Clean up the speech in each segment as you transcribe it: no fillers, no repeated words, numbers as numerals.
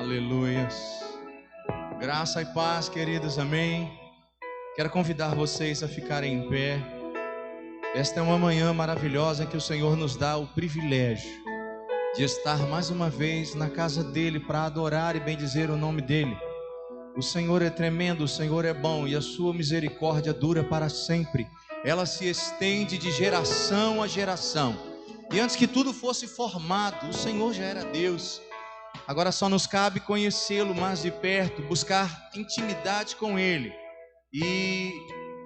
Aleluias. Graça e paz, queridos, amém. Quero convidar vocês a ficarem em pé. Esta é uma manhã maravilhosa em que o Senhor nos dá o privilégio de estar mais uma vez na casa dele para adorar e bendizer o nome dele. O Senhor é tremendo, o Senhor é bom e a sua misericórdia dura para sempre. Ela se estende de geração a geração. E antes que tudo fosse formado, o Senhor já era Deus. Agora só nos cabe conhecê-lo mais de perto, buscar intimidade com ele e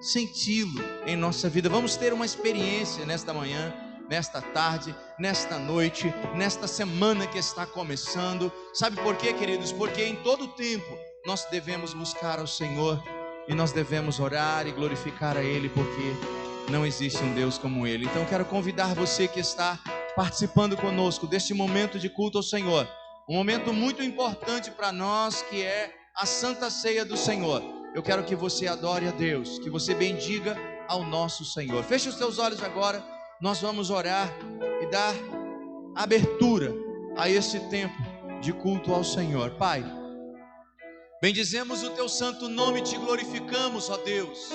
senti-lo em nossa vida. Vamos ter uma experiência nesta manhã, nesta tarde, nesta noite, nesta semana que está começando. Sabe por quê, queridos? Porque em todo tempo nós devemos buscar ao Senhor e nós devemos orar e glorificar a Ele, porque não existe um Deus como Ele. Então quero convidar você que está participando conosco deste momento de culto ao Senhor, um momento muito importante para nós, que é a Santa Ceia do Senhor. Eu quero que você adore a Deus, que você bendiga ao nosso Senhor. Feche os seus olhos agora, nós vamos orar e dar abertura a este tempo de culto ao Senhor. Pai, bendizemos o teu santo nome e te glorificamos, ó Deus,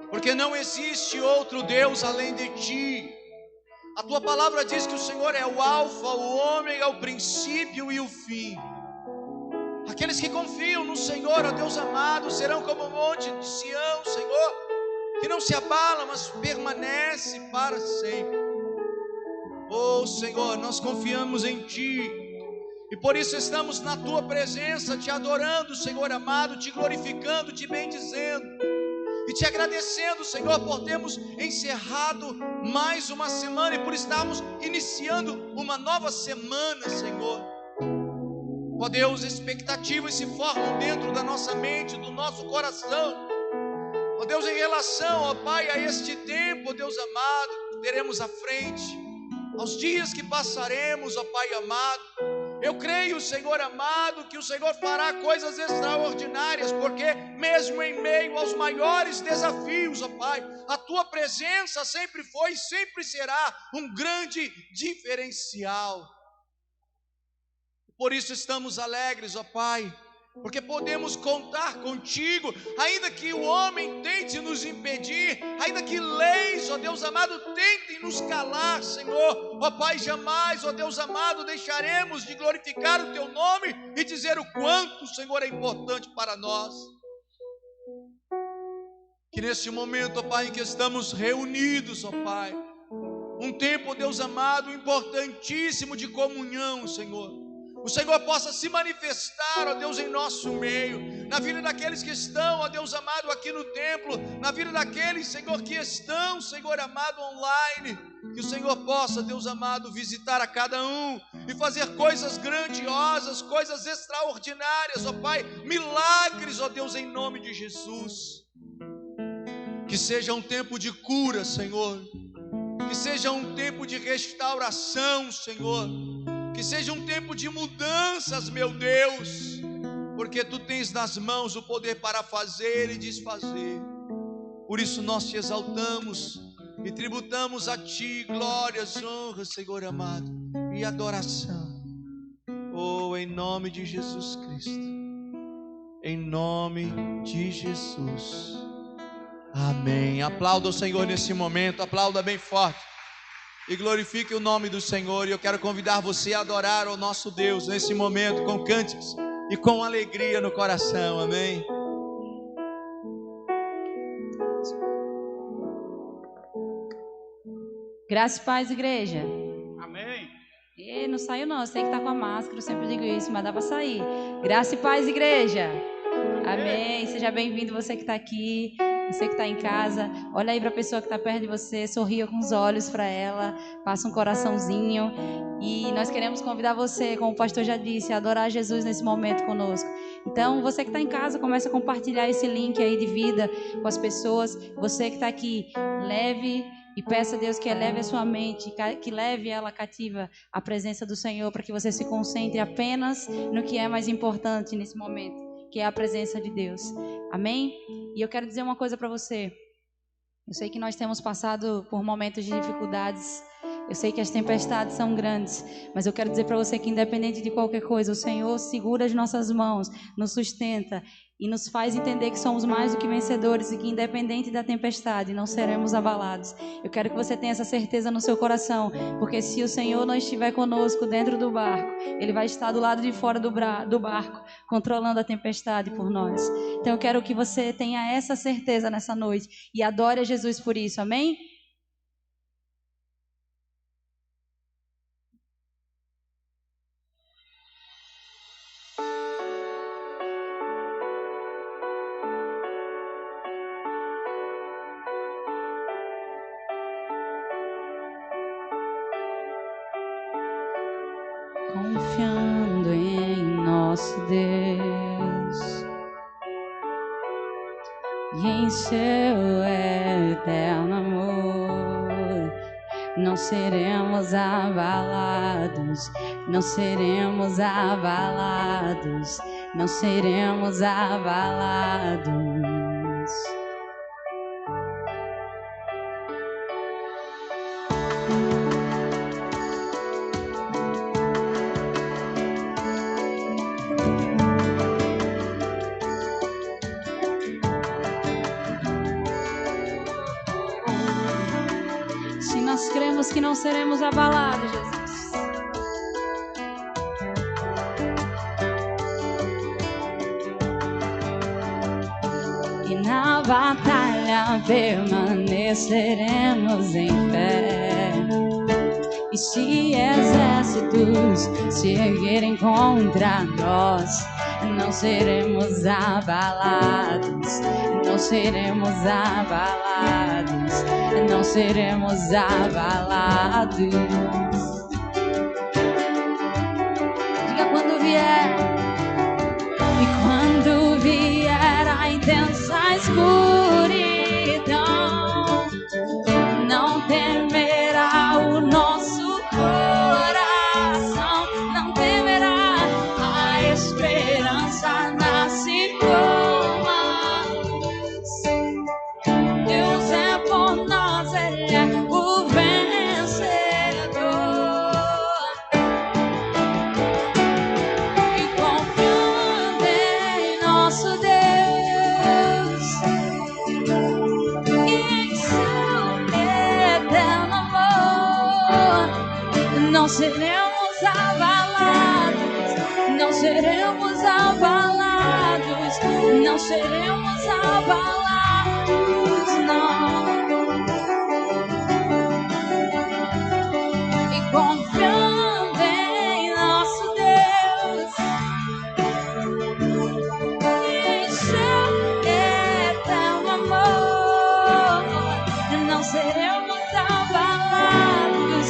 porque não existe outro Deus além de ti. A tua palavra diz que o Senhor é o alfa, o ômega, o princípio e o fim. Aqueles que confiam no Senhor, ó Deus amado, serão como o monte de Sião, Senhor, que não se abala, mas permanece para sempre. Oh Senhor, nós confiamos em Ti, e por isso estamos na Tua presença, Te adorando, Senhor amado, Te glorificando, Te bendizendo e Te agradecendo, Senhor, por termos encerrado mais uma semana e por estarmos iniciando uma nova semana, Senhor. Ó Deus, expectativas se formam dentro da nossa mente, do nosso coração. Ó Deus, em relação, ó Pai, a este tempo, ó Deus amado, que teremos à frente, aos dias que passaremos, ó Pai amado, eu creio, Senhor amado, que o Senhor fará coisas extraordinárias, porque mesmo em meio aos maiores desafios, ó Pai, a Tua presença sempre foi e sempre será um grande diferencial. Por isso estamos alegres, ó Pai, porque podemos contar contigo, ainda que o homem tente nos impedir, ainda que leis, ó Deus amado, tentem nos calar, Senhor, ó Pai, jamais, ó Deus amado, deixaremos de glorificar o Teu nome e dizer o quanto o Senhor é importante para nós. Que neste momento, ó Pai, em que estamos reunidos, ó Pai, um tempo, ó Deus amado, importantíssimo de comunhão, Senhor, o Senhor possa se manifestar, ó Deus, em nosso meio, na vida daqueles que estão, ó Deus amado, aqui no templo, na vida daqueles, Senhor, que estão, Senhor amado, online, que o Senhor possa, Deus amado, visitar a cada um e fazer coisas grandiosas, coisas extraordinárias, ó Pai, milagres, ó Deus, em nome de Jesus. Que seja um tempo de cura, Senhor, que seja um tempo de restauração, Senhor, que seja um tempo de mudanças, meu Deus, porque Tu tens nas mãos o poder para fazer e desfazer. Por isso nós Te exaltamos e tributamos a Ti glórias, honras, Senhor amado, e adoração. Oh, em nome de Jesus Cristo, em nome de Jesus, amém. Aplauda o Senhor nesse momento, aplauda bem forte e glorifique o nome do Senhor. E eu quero convidar você a adorar o nosso Deus nesse momento com cânticos e com alegria no coração, amém? Graça e paz, igreja. Amém. E não saiu não, eu sei que tá com a máscara, eu sempre digo isso, mas dá para sair. Graça e paz, igreja. Amém. Seja bem-vindo, você que está aqui, você que está em casa. Olha aí para a pessoa que está perto de você, sorria com os olhos para ela, passa um coraçãozinho. E nós queremos convidar você, como o pastor já disse, a adorar Jesus nesse momento conosco. Então, você que está em casa, comece a compartilhar esse link aí de vida com as pessoas. Você que está aqui, leve e peça a Deus que eleve a sua mente, que leve ela cativa à presença do Senhor, para que você se concentre apenas no que é mais importante nesse momento, que é a presença de Deus. Amém? E eu quero dizer uma coisa para você. Eu sei que nós temos passado por momentos de dificuldades Eu sei que as tempestades são grandes, mas eu quero dizer para você que independente de qualquer coisa, o Senhor segura as nossas mãos, nos sustenta e nos faz entender que somos mais do que vencedores e que independente da tempestade, não seremos abalados. Eu quero que você tenha essa certeza no seu coração, porque se o Senhor não estiver conosco dentro do barco, Ele vai estar do lado de fora do barco, controlando a tempestade por nós. Então eu quero que você tenha essa certeza nessa noite e adore a Jesus por isso, amém? Confiando em nosso Deus e em seu eterno amor, não seremos abalados, não seremos abalados, não seremos abalados. Se nós cremos que não seremos abalados, Jesus. E na batalha permaneceremos em pé. E se exércitos se erguerem contra nós, não seremos abalados, não seremos abalados, não seremos abalados. Diga quando vier, e quando vier a intensa escuridão, não temerá o nosso coração, não temerá, a esperança nasce como a luz. Deus é por nós, Ele é o vencedor. E confiando em nosso Deus e em seu eterno amor, não seremos abalados, não seremos abalados, não seremos abalados, não. E confiando em nosso Deus e em seu eterno amor, não seremos abalados,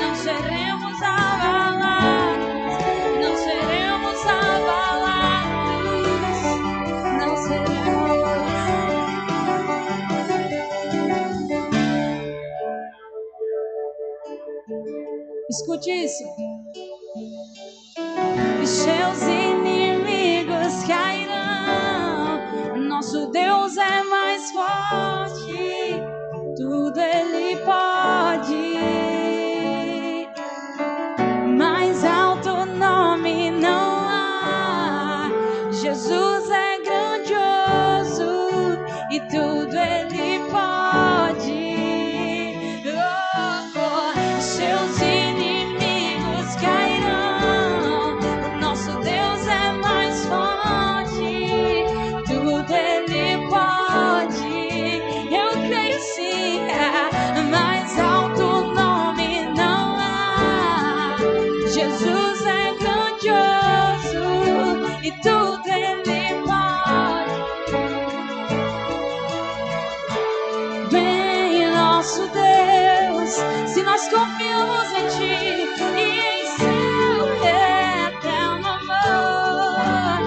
não seremos abalados, não seremos abalados, não seremos. Escute isso. E seus inimigos cairão. Nosso Deus é mais forte, tudo Ele pode. Mais alto nome não há. Jesus é grandioso e tudo Ele pode. Seus inimigos cairão. Nosso Deus é mais forte, tudo Ele pode. Eu creio sim, mais alto nome não há. Jesus é grandioso e tudo Ele pode. Vem nosso Deus, se nós confiamos em Ti e em seu eterno amor,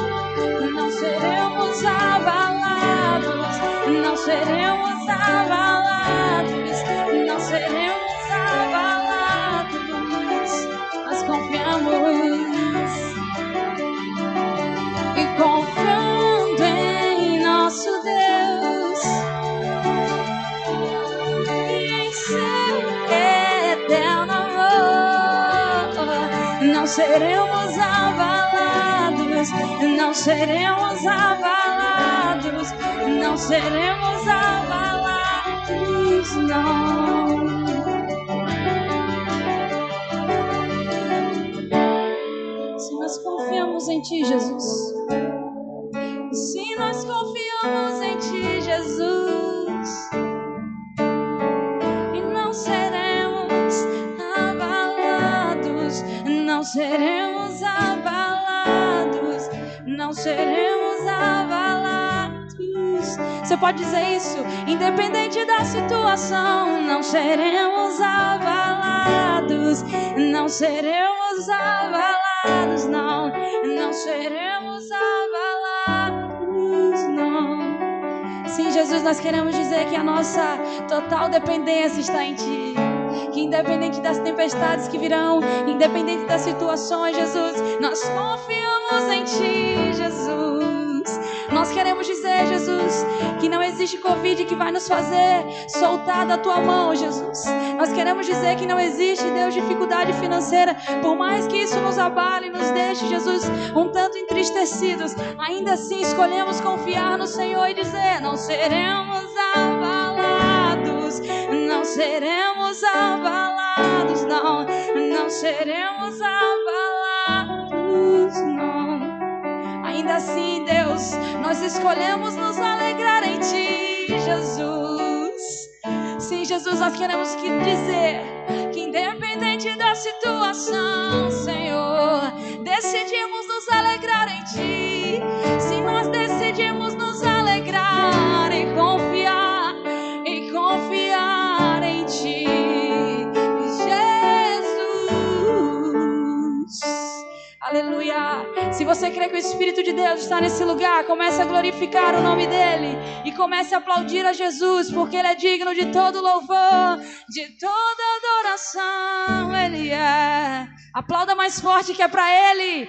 não seremos abalados, não seremos abalados, não seremos abalados, nós confiamos e confiando em nosso Deus e em seu eterno seremos abalados, não seremos abalados, não seremos abalados, não. Se nós confiamos em Ti, Jesus, se nós confiamos em Ti, Jesus, e não seremos abalados, não seremos abalados, não seremos abalados. Você pode dizer isso, independente da situação. Não seremos abalados, não seremos abalados, não, não seremos abalados, não. Sim, Jesus, nós queremos dizer que a nossa total dependência está em Ti. Que independente das tempestades que virão, independente das situações, Jesus, nós confiamos em Ti, Jesus. Nós queremos dizer, Jesus, que não existe Covid que vai nos fazer soltar da Tua mão, Jesus. Nós queremos dizer que não existe, Deus, dificuldade financeira. Por mais que isso nos abale e nos deixe, Jesus, um tanto entristecidos, ainda assim escolhemos confiar no Senhor e dizer: não seremos abalados, não seremos abalados, não, não seremos abalados, não. Ainda assim, Deus, nós escolhemos nos alegrar em Ti, Jesus. Sim, Jesus, nós queremos dizer que independente da situação, Senhor, decidimos nos alegrar em Ti. Sim, nós decidimos nos alegrar e confiar em Ti, Jesus. Aleluia. Se você crê que o Espírito de Deus está nesse lugar, comece a glorificar o nome dEle e comece a aplaudir a Jesus, porque Ele é digno de todo louvor, de toda adoração. Ele é. Aplauda mais forte que é para Ele.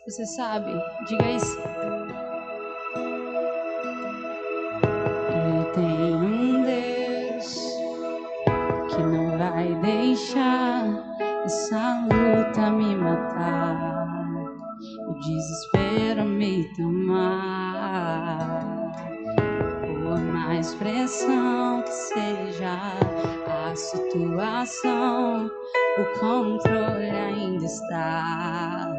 Você sabe, diga isso. Eu tenho um Deus que não vai deixar essa luta me matar, o desespero me tomar. Por mais pressão que seja a situação, o controle ainda está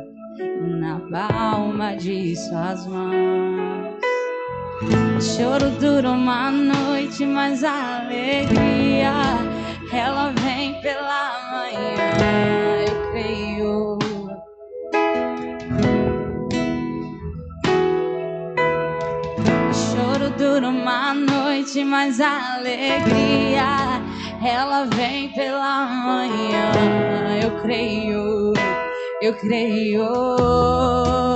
na palma de Suas mãos. O choro dura uma noite, mas a alegria, ela vem pela manhã, eu creio. O choro dura uma noite, mas a alegria, ela vem pela manhã, eu creio. Eu creio,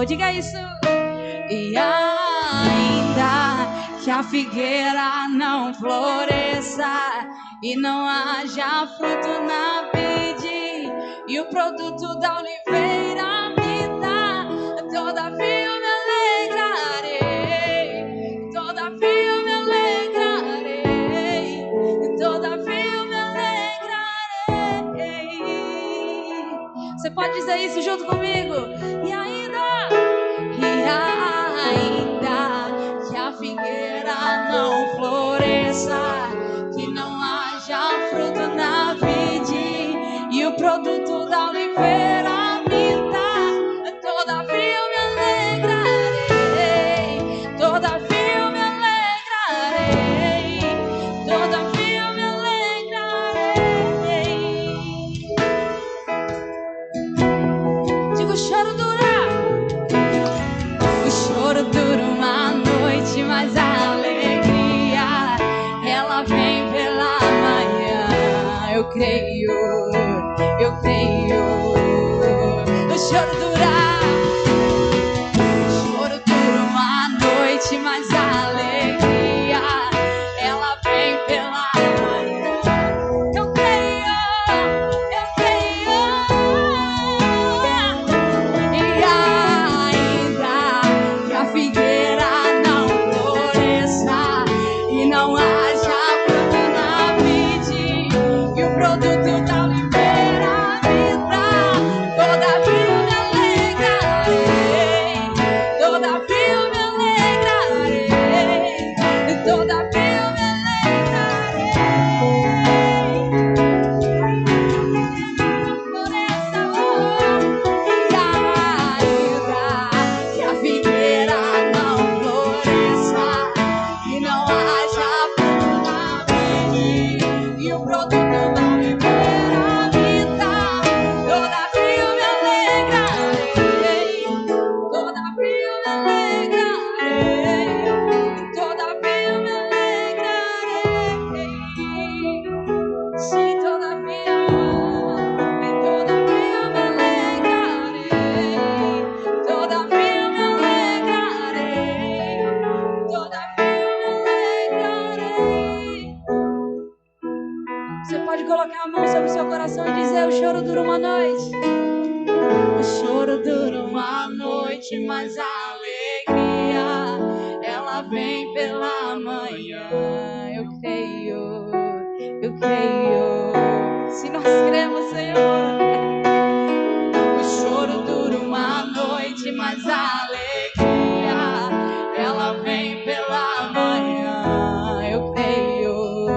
diga isso. E ainda que a figueira não floresça e não haja fruto na vide, e o produto da oliveira me dá, todavia eu me alegrarei, todavia eu me alegrarei, todavia eu me alegrarei. Você pode dizer isso junto comigo? E ainda que a figueira não floresça, que não haja fruto na vide, e o produto da oliveira eu creio, eu creio. O choro dura uma noite, mas a alegria ela vem pela manhã. Eu creio, eu creio. E ainda que a figueira não floresça e não haja fruto na vide, e o produto da oliveira me dá, todavia eu me alegrarei, todavia eu me alegrarei, todavia eu me alegrarei. Por essa e ainda que a figueira não floresça e não haja fruto na vide, e o produto da oliveira me dá, todavia eu me alegrarei, todavia eu me alegrarei, todavia eu me alegrarei. Sim, todavia eu me alegrarei, todavia eu me alegrarei, todavia eu me alegrarei. Você pode colocar a mão sobre o seu coração e dizer: o choro dura uma noite. O choro dura uma noite, mas a alegria ela vem pela manhã. Eu creio, eu creio. Se nós cremos, Senhor. O choro dura uma noite, mas a alegria ela vem pela manhã. Eu creio,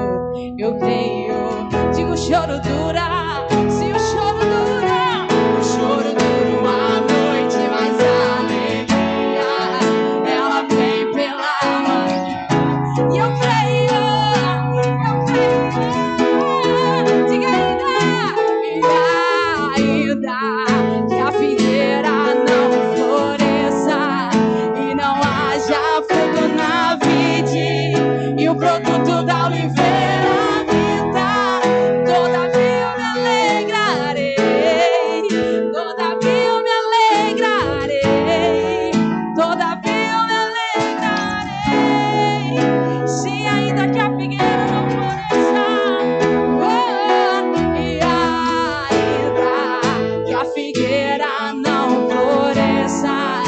eu creio. Digo, o choro dura. Se o choro dura uma noite, mas a alegria ela vem pela manhã. E eu creio, diga ainda que a figueira não floresça e não haja fruto na vide, e o produto da oliveira me dá, todavia eu me alegrarei, todavia eu me alegrarei, todavia eu me alegrarei. Se ainda que a figueira não floresça, e ainda que a figueira não floresça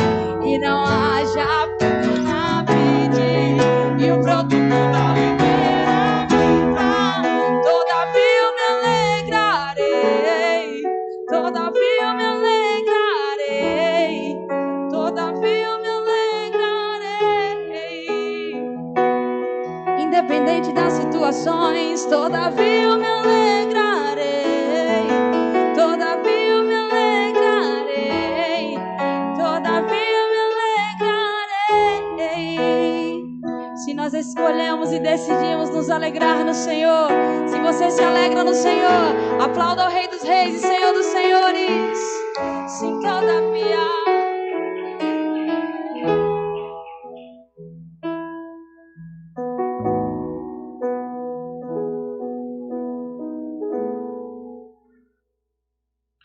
e não haja fruto na vide, e o produto da oliveira me dá, todavia eu me alegrarei, todavia eu me alegrarei, todavia eu me alegrarei. Independente das situações, todavia eu me alegrarei, todavia eu me alegrarei, todavia eu me alegrarei. Se nós escolhemos e decidimos nos alegrar no Senhor, se você se alegra no Senhor, aplauda o Rei dos Reis e Senhor dos Senhores. Sim, todavia.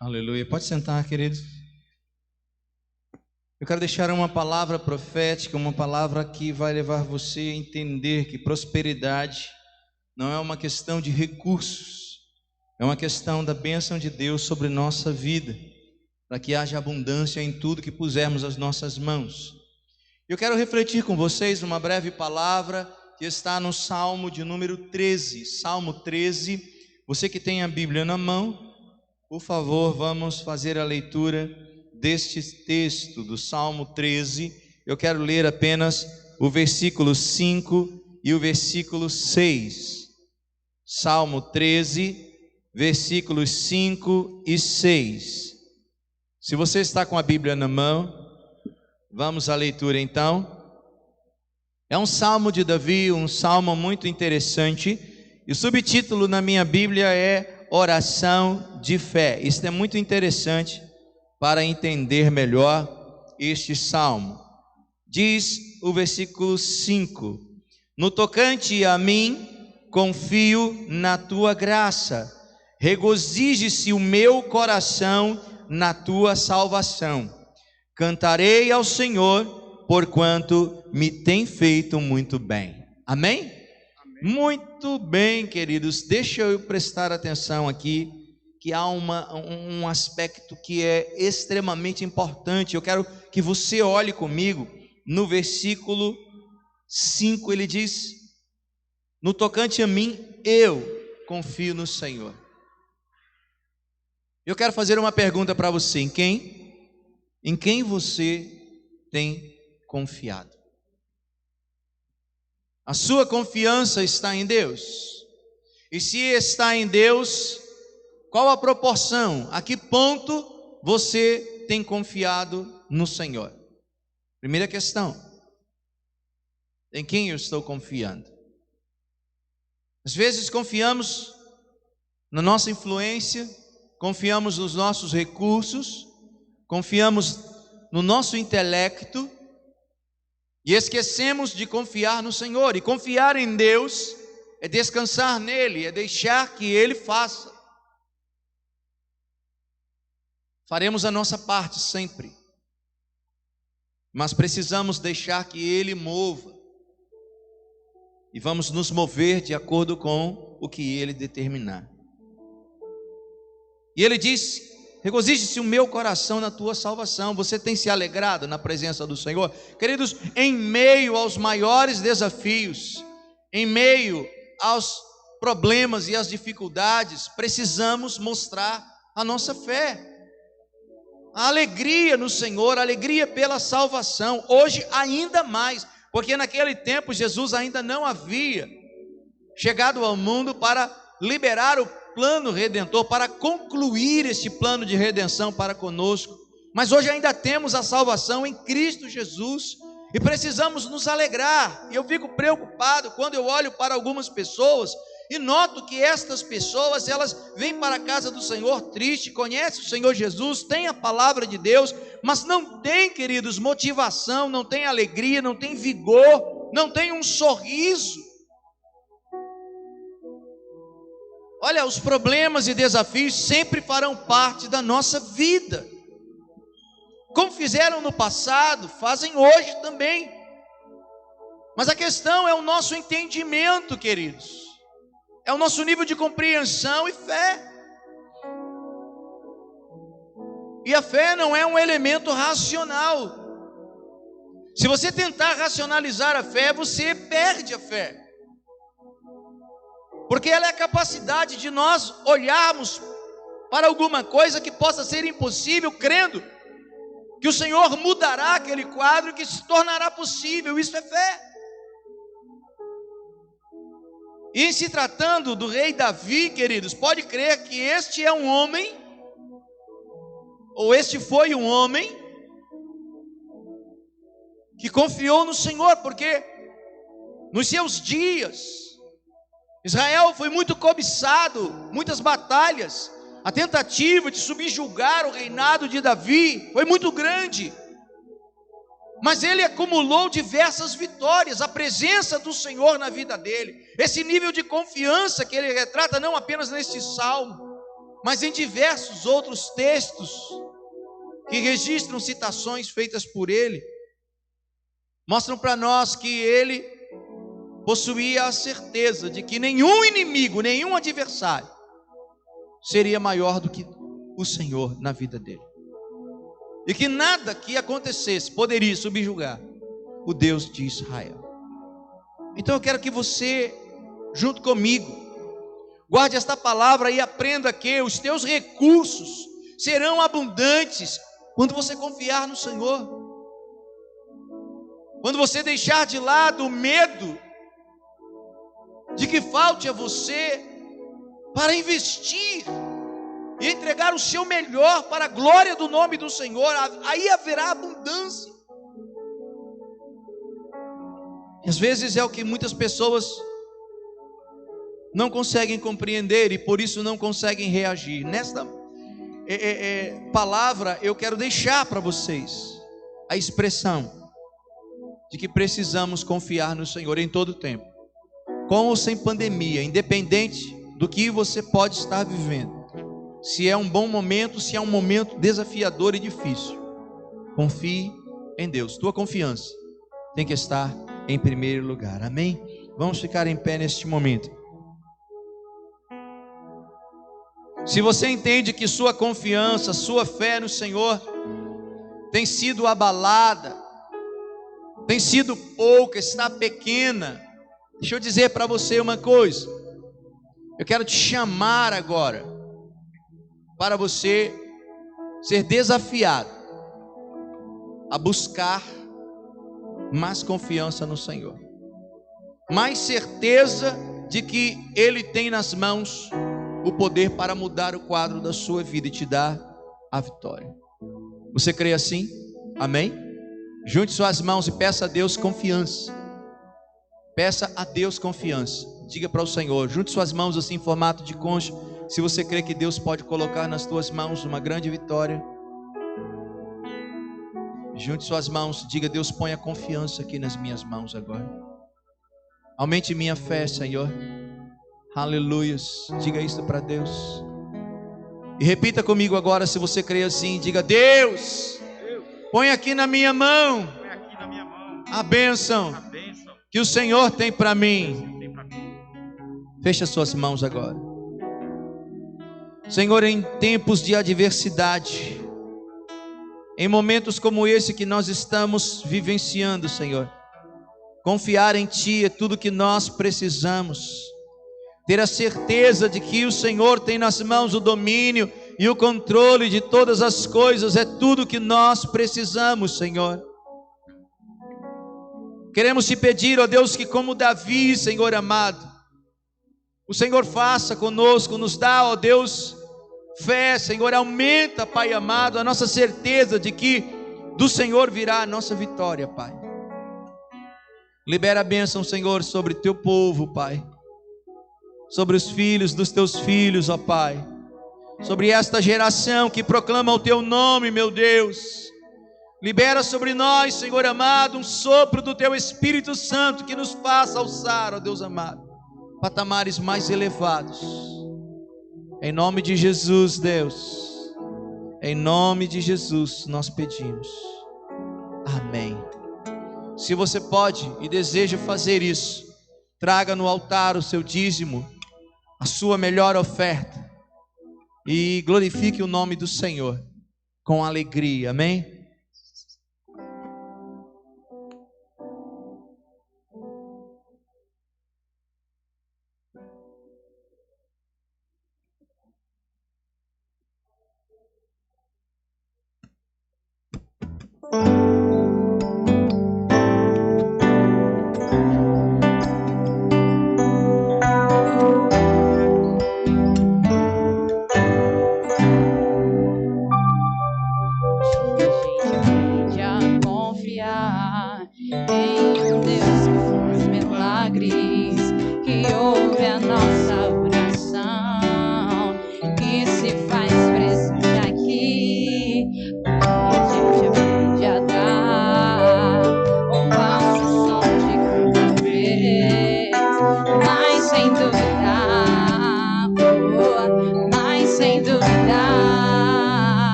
Aleluia. Pode sentar, queridos. Eu quero deixar uma palavra profética, uma palavra que vai levar você a entender que prosperidade não é uma questão de recursos, é uma questão da bênção de Deus sobre nossa vida, para que haja abundância em tudo que pusermos as nossas mãos. Eu quero refletir com vocês uma breve palavra que está no Salmo de número 13. Salmo 13, você que tem a Bíblia na mão, por favor, vamos fazer a leitura deste texto do Salmo 13. Eu quero ler apenas o versículo 5 e o versículo 6. Salmo 13, versículos 5 e 6. Se você está com a Bíblia na mão, vamos à leitura então. É um salmo de Davi, um salmo muito interessante. E o subtítulo na minha Bíblia é Oração de Fé. Isso é muito interessante para entender melhor este salmo. Diz o versículo 5: No tocante a mim, confio na tua graça, Regozije-se o meu coração na tua salvação. Cantarei ao Senhor, porquanto me tem feito muito bem. Amém? Muito bem, queridos. Deixa eu prestar atenção aqui, que há um aspecto que é extremamente importante. Eu quero que você olhe comigo no versículo 5. Ele diz: no tocante a mim, eu confio no Senhor. Eu quero fazer uma pergunta para você: em quem você tem confiado? A sua confiança está em Deus? E se está em Deus, qual a proporção? A que ponto você tem confiado no Senhor? Primeira questão: em quem eu estou confiando? Às vezes confiamos na nossa influência, confiamos nos nossos recursos, confiamos no nosso intelecto e esquecemos de confiar no Senhor. E confiar em Deus é descansar nele, é deixar que Ele faça. Faremos a nossa parte sempre, mas precisamos deixar que Ele mova, e vamos nos mover de acordo com o que Ele determinar. E Ele diz: regozije-se o meu coração na tua salvação. Você tem se alegrado na presença do Senhor? Queridos, em meio aos maiores desafios, em meio aos problemas e às dificuldades, precisamos mostrar a nossa fé, a alegria no Senhor, a alegria pela salvação. Hoje ainda mais, porque naquele tempo Jesus ainda não havia chegado ao mundo para liberar o plano redentor, para concluir este plano de redenção para conosco. Mas hoje ainda temos a salvação em Cristo Jesus e precisamos nos alegrar. E eu fico preocupado quando eu olho para algumas pessoas e noto que estas pessoas, elas vêm para a casa do Senhor triste, conhecem o Senhor Jesus, têm a palavra de Deus, mas não tem, queridos, motivação, não tem alegria, não tem vigor, não tem um sorriso. Olha, os problemas e desafios sempre farão parte da nossa vida. Como fizeram no passado, fazem hoje também. Mas a questão é o nosso entendimento, queridos. É o nosso nível de compreensão e fé. E a fé não é um elemento racional. Se você tentar racionalizar a fé, você perde a fé. Porque ela é a capacidade de nós olharmos para alguma coisa que possa ser impossível, crendo que o Senhor mudará aquele quadro e que se tornará possível. Isso é fé. E em se tratando do rei Davi, queridos, pode crer que este é um homem, ou este foi um homem, que confiou no Senhor, porque nos seus dias, Israel foi muito cobiçado, muitas batalhas, a tentativa de subjugar o reinado de Davi foi muito grande, mas ele acumulou diversas vitórias, a presença do Senhor na vida dele, esse nível de confiança que ele retrata não apenas neste salmo, mas em diversos outros textos que registram citações feitas por ele, mostram para nós que ele possuía a certeza de que nenhum inimigo, nenhum adversário seria maior do que o Senhor na vida dele, e que nada que acontecesse poderia subjugar o Deus de Israel. Então eu quero que você, junto comigo, guarde esta palavra e aprenda que os teus recursos serão abundantes quando você confiar no Senhor, quando você deixar de lado o medo de que falte a você para investir e entregar o seu melhor para a glória do nome do Senhor. Aí haverá abundância. E às vezes é o que muitas pessoas não conseguem compreender e por isso não conseguem reagir. Nesta palavra eu quero deixar para vocês a expressão de que precisamos confiar no Senhor em todo o tempo, com ou sem pandemia, independente do que você pode estar vivendo. Se é um bom momento, se é um momento desafiador e difícil, confie em Deus. Tua confiança tem que estar em primeiro lugar. Amém? Vamos ficar em pé neste momento. Se você entende que sua confiança, sua fé no Senhor tem sido abalada, tem sido pouca, está pequena, deixa eu dizer para você uma coisa. Eu quero te chamar agora para você ser desafiado a buscar mais confiança no Senhor, mais certeza de que Ele tem nas mãos o poder para mudar o quadro da sua vida e te dar a vitória. Você crê assim? Amém? Junte suas mãos e peça a Deus confiança. Peça a Deus confiança. Diga para o Senhor, junte suas mãos assim em formato de concha, se você crê que Deus pode colocar nas tuas mãos uma grande vitória. Junte suas mãos, diga: Deus, põe a confiança aqui nas minhas mãos agora. Aumente minha fé, Senhor. Aleluias. Diga isso para Deus. E repita comigo agora, se você crê assim. Diga: Deus, põe aqui na minha mão a bênção que o Senhor tem para mim. Feche as suas mãos agora. Senhor, em tempos de adversidade, em momentos como esse que nós estamos vivenciando, Senhor, confiar em Ti é tudo que nós precisamos. Ter a certeza de que o Senhor tem nas mãos o domínio e o controle de todas as coisas é tudo que nós precisamos, Senhor. Queremos Te pedir, ó Deus, que como Davi, Senhor amado, o Senhor faça conosco, nos dá, ó Deus, fé, Senhor, aumenta, Pai amado, a nossa certeza de que do Senhor virá a nossa vitória, Pai. Libera a bênção, Senhor, sobre Teu povo, Pai, sobre os filhos dos Teus filhos, ó Pai, sobre esta geração que proclama o Teu nome, meu Deus. Libera sobre nós, Senhor amado, um sopro do Teu Espírito Santo que nos faça alçar, ó Deus amado, patamares mais elevados. Em nome de Jesus, Deus, em nome de Jesus nós pedimos. Amém. Se você pode e deseja fazer isso, traga no altar o seu dízimo, a sua melhor oferta, e glorifique o nome do Senhor com alegria. Amém?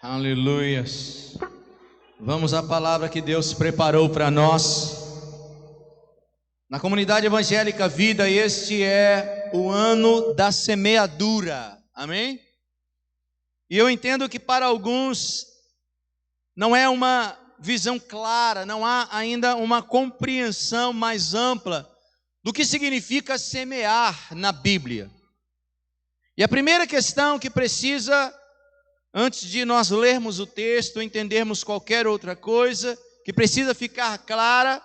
Aleluias. Vamos à palavra que Deus preparou para nós. Na comunidade evangélica Vida, este é o ano da semeadura. Amém? E eu entendo que para alguns não é uma visão clara, não há ainda uma compreensão mais ampla do que significa semear na Bíblia. E a primeira questão que precisa, antes de nós lermos o texto, entendermos qualquer outra coisa, que precisa ficar clara,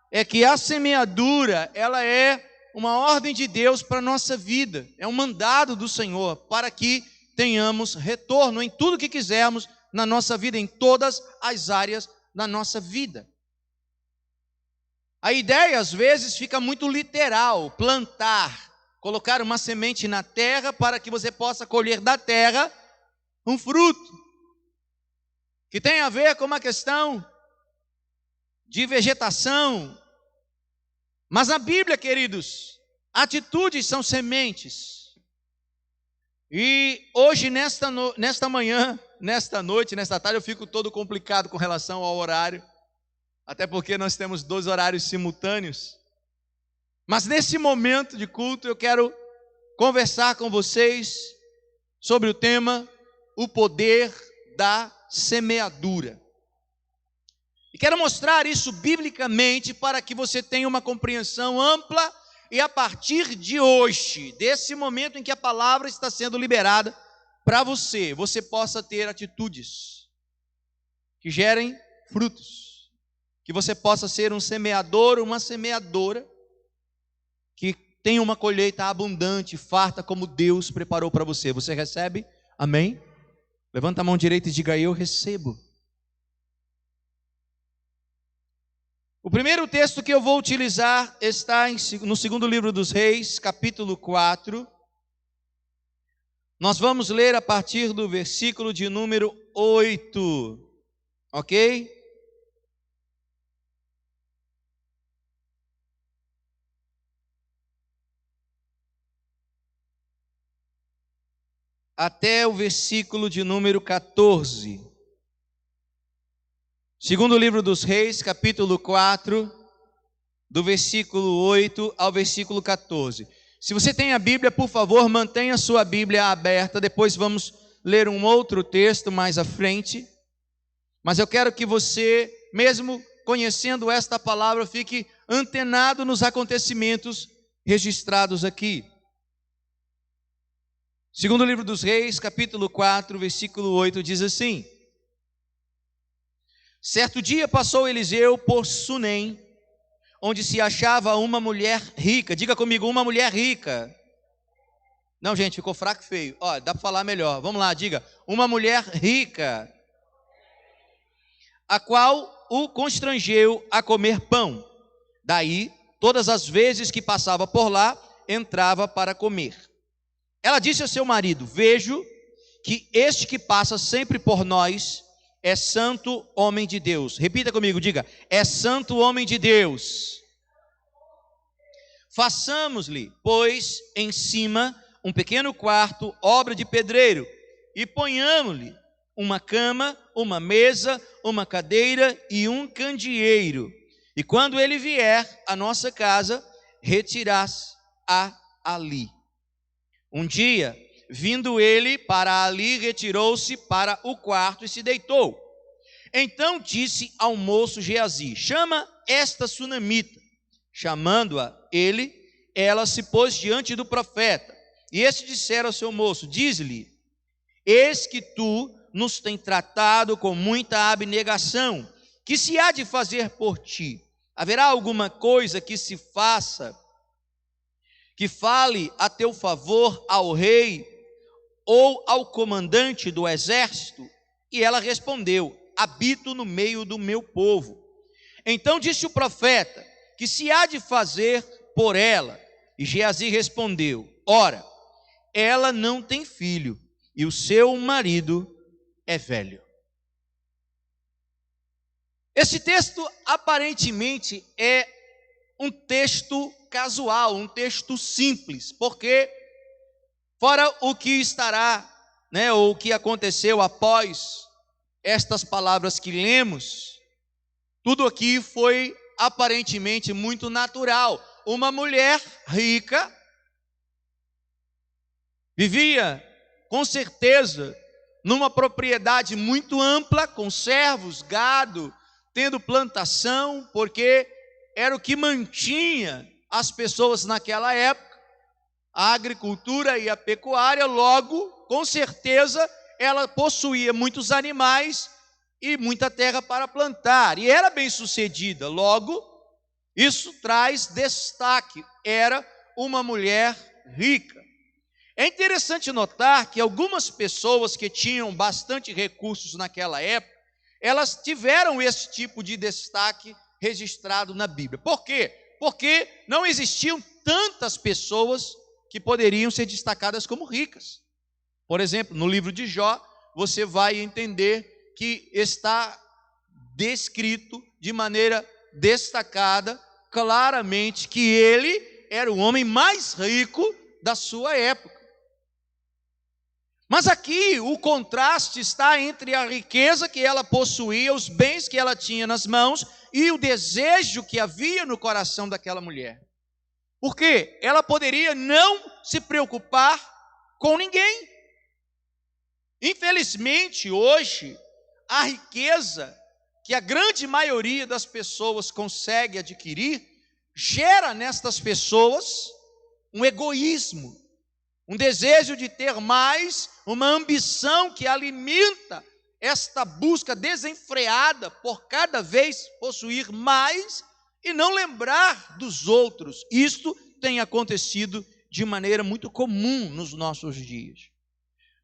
é que a semeadura, ela é uma ordem de Deus para a nossa vida, é um mandado do Senhor, para que tenhamos retorno em tudo que quisermos na nossa vida, em todas as áreas da nossa vida. A ideia, às vezes, fica muito literal, plantar, colocar uma semente na terra para que você possa colher da terra um fruto, que tem a ver com uma questão de vegetação. Mas na Bíblia, queridos, atitudes são sementes. E hoje, nesta manhã, nesta noite, nesta tarde, eu fico todo complicado com relação ao horário, até porque nós temos 2 horários simultâneos. Mas nesse momento de culto, eu quero conversar com vocês sobre o tema o poder da semeadura. E quero mostrar isso biblicamente para que você tenha uma compreensão ampla e a partir de hoje, desse momento em que a palavra está sendo liberada para você, você possa ter atitudes que gerem frutos. Que você possa ser um semeador, uma semeadora, que tenha uma colheita abundante, farta, como Deus preparou para você. Você recebe? Amém? Levanta a mão direita e diga: eu recebo. O primeiro texto que eu vou utilizar está no segundo livro dos Reis, capítulo 4. Nós vamos ler a partir do versículo de número 8, ok? Até o versículo de número 14. Segundo livro dos Reis, capítulo 4, do versículo 8 ao versículo 14. Se você tem a Bíblia, por favor, mantenha a sua Bíblia aberta. Depois vamos ler um outro texto mais à frente. Mas eu quero que você, mesmo conhecendo esta palavra, fique antenado nos acontecimentos registrados aqui. Segundo livro dos Reis, capítulo 4, versículo 8, diz assim: certo dia passou Eliseu por Sunem, onde se achava uma mulher rica. Diga comigo, uma mulher rica. Não, gente, ficou fraco e feio. Ó, dá para falar melhor. Vamos lá, diga. Uma mulher rica, a qual o constrangeu a comer pão. Daí, todas as vezes que passava por lá, entrava para comer. Ela disse ao seu marido: vejo que este que passa sempre por nós é santo homem de Deus. Repita comigo, diga: é santo homem de Deus. Façamos-lhe, pois, em cima um pequeno quarto, obra de pedreiro, e ponhamos-lhe uma cama, uma mesa, uma cadeira e um candeeiro. E quando ele vier à nossa casa, retirar-se-á ali. Um dia, vindo ele para ali, retirou-se para o quarto e se deitou. Então disse ao moço Geazi: chama esta sunamita. Chamando-a ele, ela se pôs diante do profeta. E este dissera ao seu moço: diz-lhe, eis que tu nos tem tratado com muita abnegação. Que se há de fazer por ti? Haverá alguma coisa que se faça, que fale a teu favor ao rei ou ao comandante do exército? E ela respondeu: habito no meio do meu povo. Então disse o profeta: que se há de fazer por ela? E Geazi respondeu: ora, ela não tem filho, e o seu marido é velho. Esse texto aparentemente é um texto casual, um texto simples, porque fora o que estará, ou o que aconteceu após estas palavras que lemos, tudo aqui foi aparentemente muito natural. Uma mulher rica vivia, com certeza, numa propriedade muito ampla, com servos, gado, tendo plantação, porque era o que mantinha as pessoas naquela época, a agricultura e a pecuária. Logo, com certeza, ela possuía muitos animais e muita terra para plantar, e era bem-sucedida. Logo, isso traz destaque, era uma mulher rica. É interessante notar que algumas pessoas que tinham bastante recursos naquela época, elas tiveram esse tipo de destaque registrado na Bíblia. Por quê? Porque não existiam tantas pessoas que poderiam ser destacadas como ricas. Por exemplo, no livro de Jó, você vai entender que está descrito de maneira destacada, claramente, que ele era o homem mais rico da sua época. Mas aqui o contraste está entre a riqueza que ela possuía, os bens que ela tinha nas mãos e o desejo que havia no coração daquela mulher. Porque ela poderia não se preocupar com ninguém. Infelizmente, hoje, a riqueza que a grande maioria das pessoas consegue adquirir gera nestas pessoas um egoísmo, um desejo de ter mais, uma ambição que alimenta esta busca desenfreada por cada vez possuir mais e não lembrar dos outros. Isto tem acontecido de maneira muito comum nos nossos dias.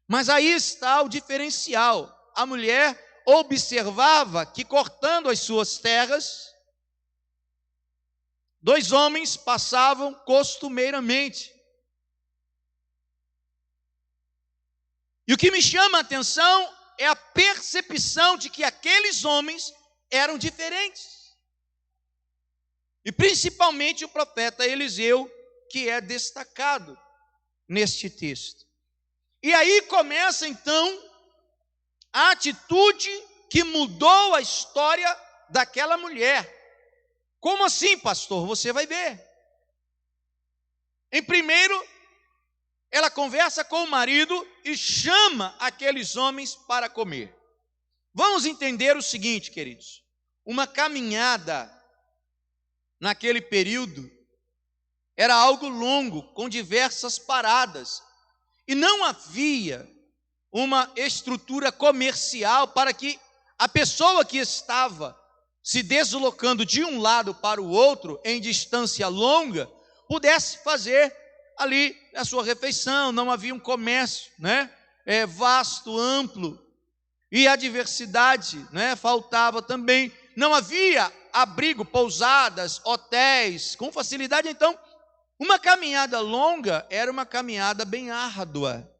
Mas aí está o diferencial. A mulher observava que, cortando as suas terras, dois homens passavam costumeiramente. E o que me chama a atenção é a percepção de que aqueles homens eram diferentes. E principalmente o profeta Eliseu, que é destacado neste texto. E aí começa então a atitude que mudou a história daquela mulher. Como assim, pastor? Você vai ver. Em primeiro, ela conversa com o marido e chama aqueles homens para comer. Vamos entender o seguinte, queridos. Uma caminhada naquele período era algo longo, com diversas paradas. E não havia uma estrutura comercial para que a pessoa que estava se deslocando de um lado para o outro, em distância longa, pudesse fazer ali a sua refeição. Não havia um comércio, vasto, amplo, e a diversidade, faltava também. Não havia abrigo, pousadas, hotéis, com facilidade. Então, uma caminhada longa era uma caminhada bem árdua.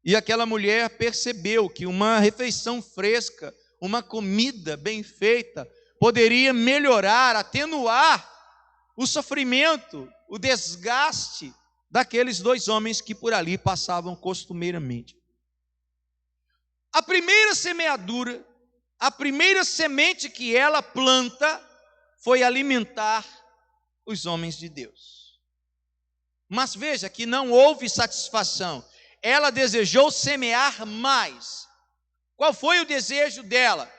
E aquela mulher percebeu que uma refeição fresca, uma comida bem feita, poderia melhorar, atenuar o sofrimento, o desgaste daqueles dois homens que por ali passavam costumeiramente. A primeira semeadura, a primeira semente que ela planta foi alimentar os homens de Deus. Mas veja que não houve satisfação. Ela desejou semear mais. Qual foi o desejo dela?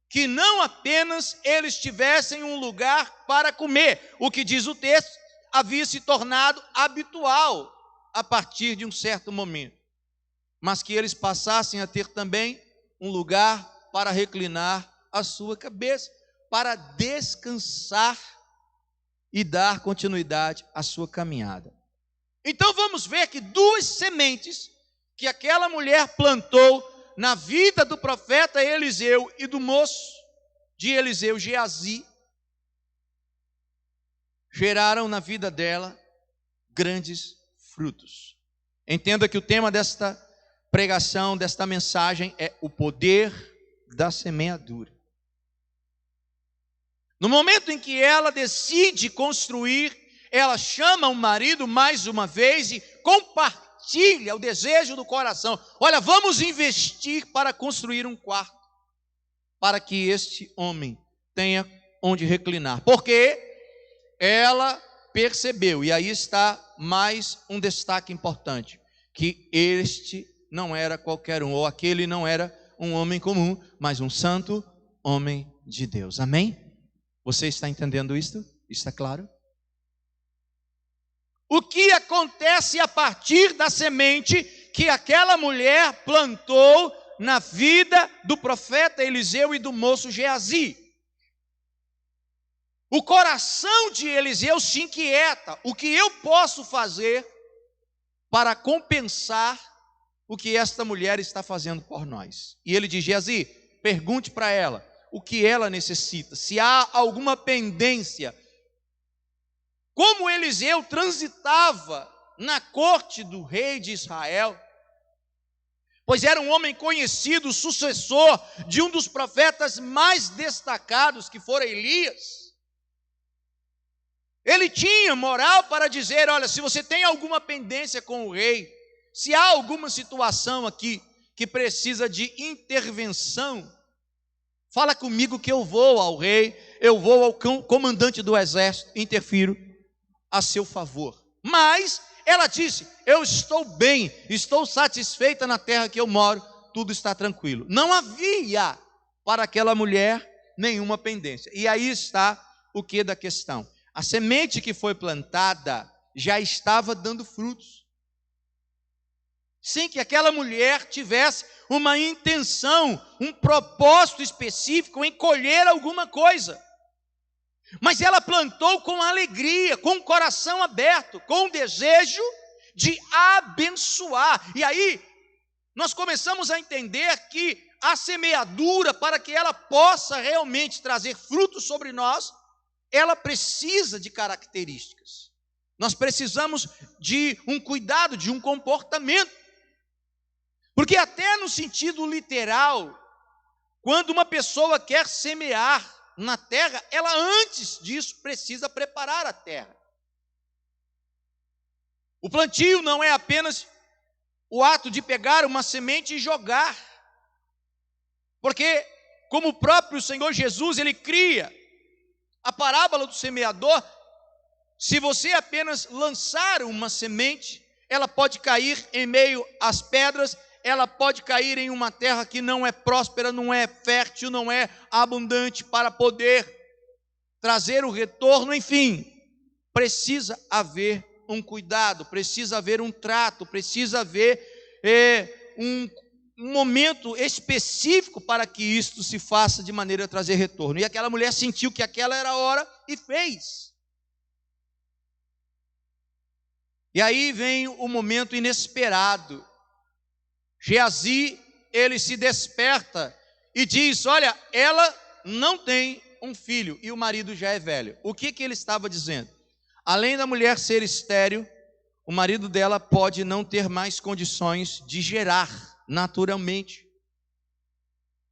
Que não apenas eles tivessem um lugar para comer, o que diz o texto, havia se tornado habitual a partir de um certo momento, mas que eles passassem a ter também um lugar para reclinar a sua cabeça, para descansar e dar continuidade à sua caminhada. Então vamos ver que duas sementes que aquela mulher plantou na vida do profeta Eliseu e do moço de Eliseu, Geazi, geraram na vida dela grandes frutos. Entenda que o tema desta pregação, desta mensagem é o poder da semeadura. No momento em que ela decide construir, ela chama o marido mais uma vez e compartilha partilha, o desejo do coração. Olha, vamos investir para construir um quarto, para que este homem tenha onde reclinar. Porque ela percebeu, e aí está mais um destaque importante, que este não era qualquer um, ou aquele não era um homem comum, mas um santo homem de Deus. Amém? Você está entendendo isto? Está claro? O que acontece a partir da semente que aquela mulher plantou na vida do profeta Eliseu e do moço Geazi? O coração de Eliseu se inquieta. O que eu posso fazer para compensar o que esta mulher está fazendo por nós? E ele diz: Geazi, pergunte para ela o que ela necessita, se há alguma pendência. Como Eliseu transitava na corte do rei de Israel, pois era um homem conhecido, sucessor de um dos profetas mais destacados, que fora Elias. Ele tinha moral para dizer: olha, se você tem alguma pendência com o rei, se há alguma situação aqui que precisa de intervenção, fala comigo que eu vou ao rei, eu vou ao comandante do exército, interfiro a seu favor. Mas ela disse: eu estou bem, estou satisfeita na terra que eu moro, tudo está tranquilo. Não havia para aquela mulher nenhuma pendência. E aí está o que da questão. A semente que foi plantada já estava dando frutos, sem que aquela mulher tivesse uma intenção, um propósito específico em colher alguma coisa. Mas ela plantou com alegria, com o coração aberto, com o desejo de abençoar. E aí, nós começamos a entender que a semeadura, para que ela possa realmente trazer frutos sobre nós, ela precisa de características. Nós precisamos de um cuidado, de um comportamento. Porque até no sentido literal, quando uma pessoa quer semear na terra, ela antes disso precisa preparar a terra. O plantio não é apenas o ato de pegar uma semente e jogar. Porque, como o próprio Senhor Jesus, ele cria a parábola do semeador. Se você apenas lançar uma semente, ela pode cair em meio às pedras, ela pode cair em uma terra que não é próspera, não é fértil, não é abundante para poder trazer o retorno. Enfim, precisa haver um cuidado, precisa haver um trato, precisa haver um momento específico para que isto se faça de maneira a trazer retorno. E aquela mulher sentiu que aquela era a hora e fez. E aí vem o momento inesperado. Geazi, ele se desperta e diz: olha, ela não tem um filho e o marido já é velho. O que ele estava dizendo? Além da mulher ser estéril, o marido dela pode não ter mais condições de gerar naturalmente.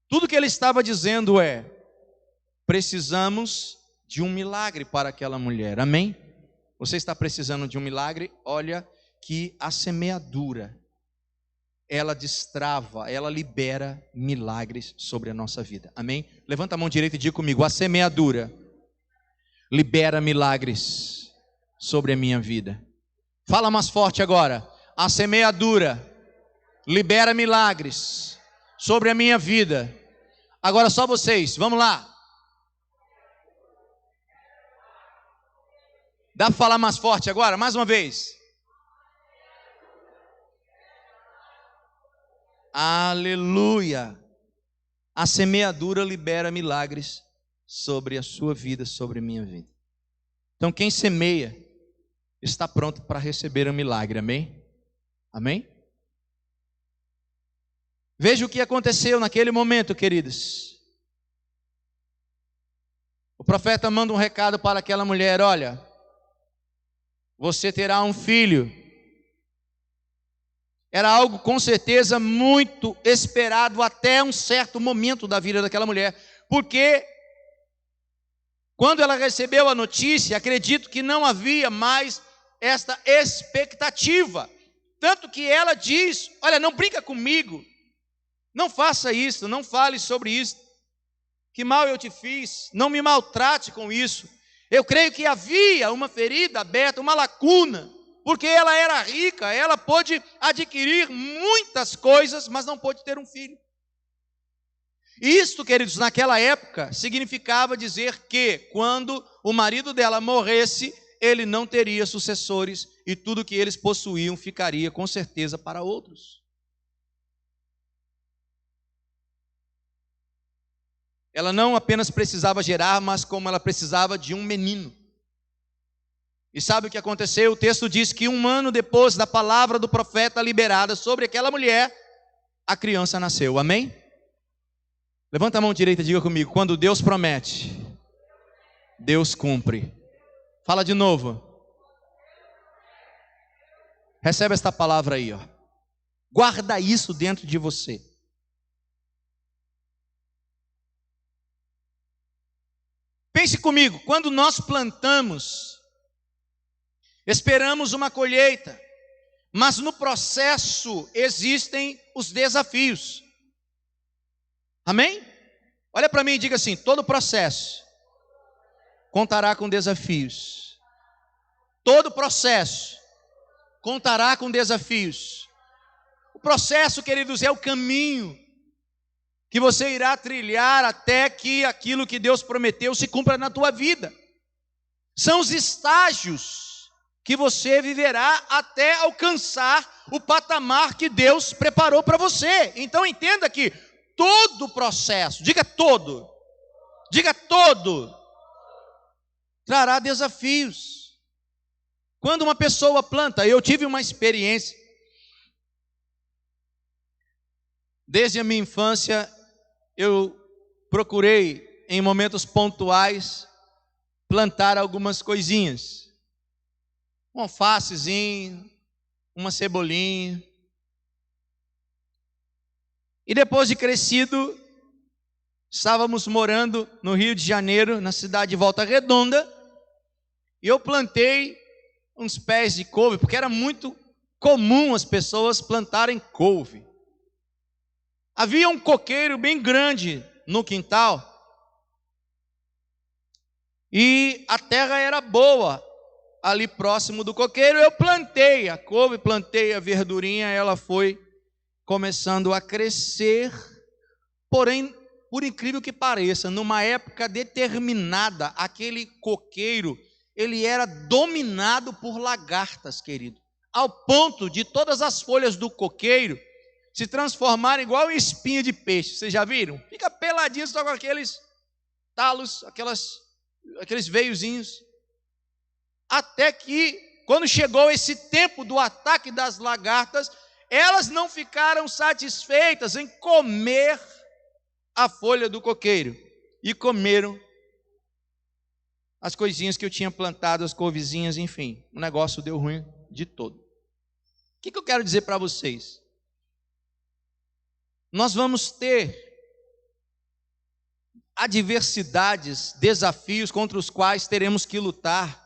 Tudo que ele estava dizendo é: precisamos de um milagre para aquela mulher. Amém? Você está precisando de um milagre? Olha que a semeadura, ela destrava, ela libera milagres sobre a nossa vida. Amém? Levanta a mão direita e diga comigo: a semeadura libera milagres sobre a minha vida. Fala mais forte agora: a semeadura libera milagres sobre a minha vida. Agora só vocês, vamos lá. Dá para falar mais forte agora? Mais uma vez. Aleluia. A semeadura libera milagres sobre a sua vida, sobre a minha vida. Então quem semeia está pronto para receber um milagre. Amém? Amém? Veja o que aconteceu naquele momento, queridos. O profeta manda um recado para aquela mulher: olha, você terá um filho. Era algo com certeza muito esperado até um certo momento da vida daquela mulher, porque quando ela recebeu a notícia, acredito que não havia mais esta expectativa. Tanto que ela diz: olha, não brinca comigo, não faça isso, não fale sobre isso, que mal eu te fiz, não me maltrate com isso. Eu creio que havia uma ferida aberta, uma lacuna, porque ela era rica, ela pôde adquirir muitas coisas, mas não pôde ter um filho. Isto, queridos, naquela época, significava dizer que quando o marido dela morresse, ele não teria sucessores e tudo que eles possuíam ficaria com certeza para outros. Ela não apenas precisava gerar, mas como ela precisava de um menino. E sabe o que aconteceu? O texto diz que 1 ano depois da palavra do profeta liberada sobre aquela mulher, a criança nasceu. Amém? Levanta a mão direita e diga comigo: quando Deus promete, Deus cumpre. Fala de novo. Recebe esta palavra aí, ó. Guarda isso dentro de você. Pense comigo, quando nós plantamos, esperamos uma colheita, mas no processo existem os desafios. Amém? Olha para mim e diga assim: todo processo contará com desafios. Todo processo contará com desafios. O processo, queridos, é o caminho que você irá trilhar até que aquilo que Deus prometeu se cumpra na tua vida. São os estágios que você viverá até alcançar o patamar que Deus preparou para você. Então entenda que todo processo, diga todo, trará desafios. Quando uma pessoa planta, eu tive uma experiência. Desde a minha infância, eu procurei, em momentos pontuais, plantar algumas coisinhas. Um alfacezinho, uma cebolinha. E depois de crescido, estávamos morando no Rio de Janeiro, na cidade de Volta Redonda, e eu plantei uns pés de couve, porque era muito comum as pessoas plantarem couve. Havia um coqueiro bem grande no quintal, e a terra era boa ali próximo do coqueiro. Eu plantei a couve, plantei a verdurinha, ela foi começando a crescer, porém, por incrível que pareça, numa época determinada, aquele coqueiro, ele era dominado por lagartas, querido, ao ponto de todas as folhas do coqueiro se transformarem igual em espinha de peixe. Vocês já viram? Fica peladinho só com aqueles talos, aqueles veiozinhos. Até que, quando chegou esse tempo do ataque das lagartas, elas não ficaram satisfeitas em comer a folha do coqueiro e comeram as coisinhas que eu tinha plantado, as couvezinhas, enfim, o negócio deu ruim de todo. O que eu quero dizer para vocês? Nós vamos ter adversidades, desafios contra os quais teremos que lutar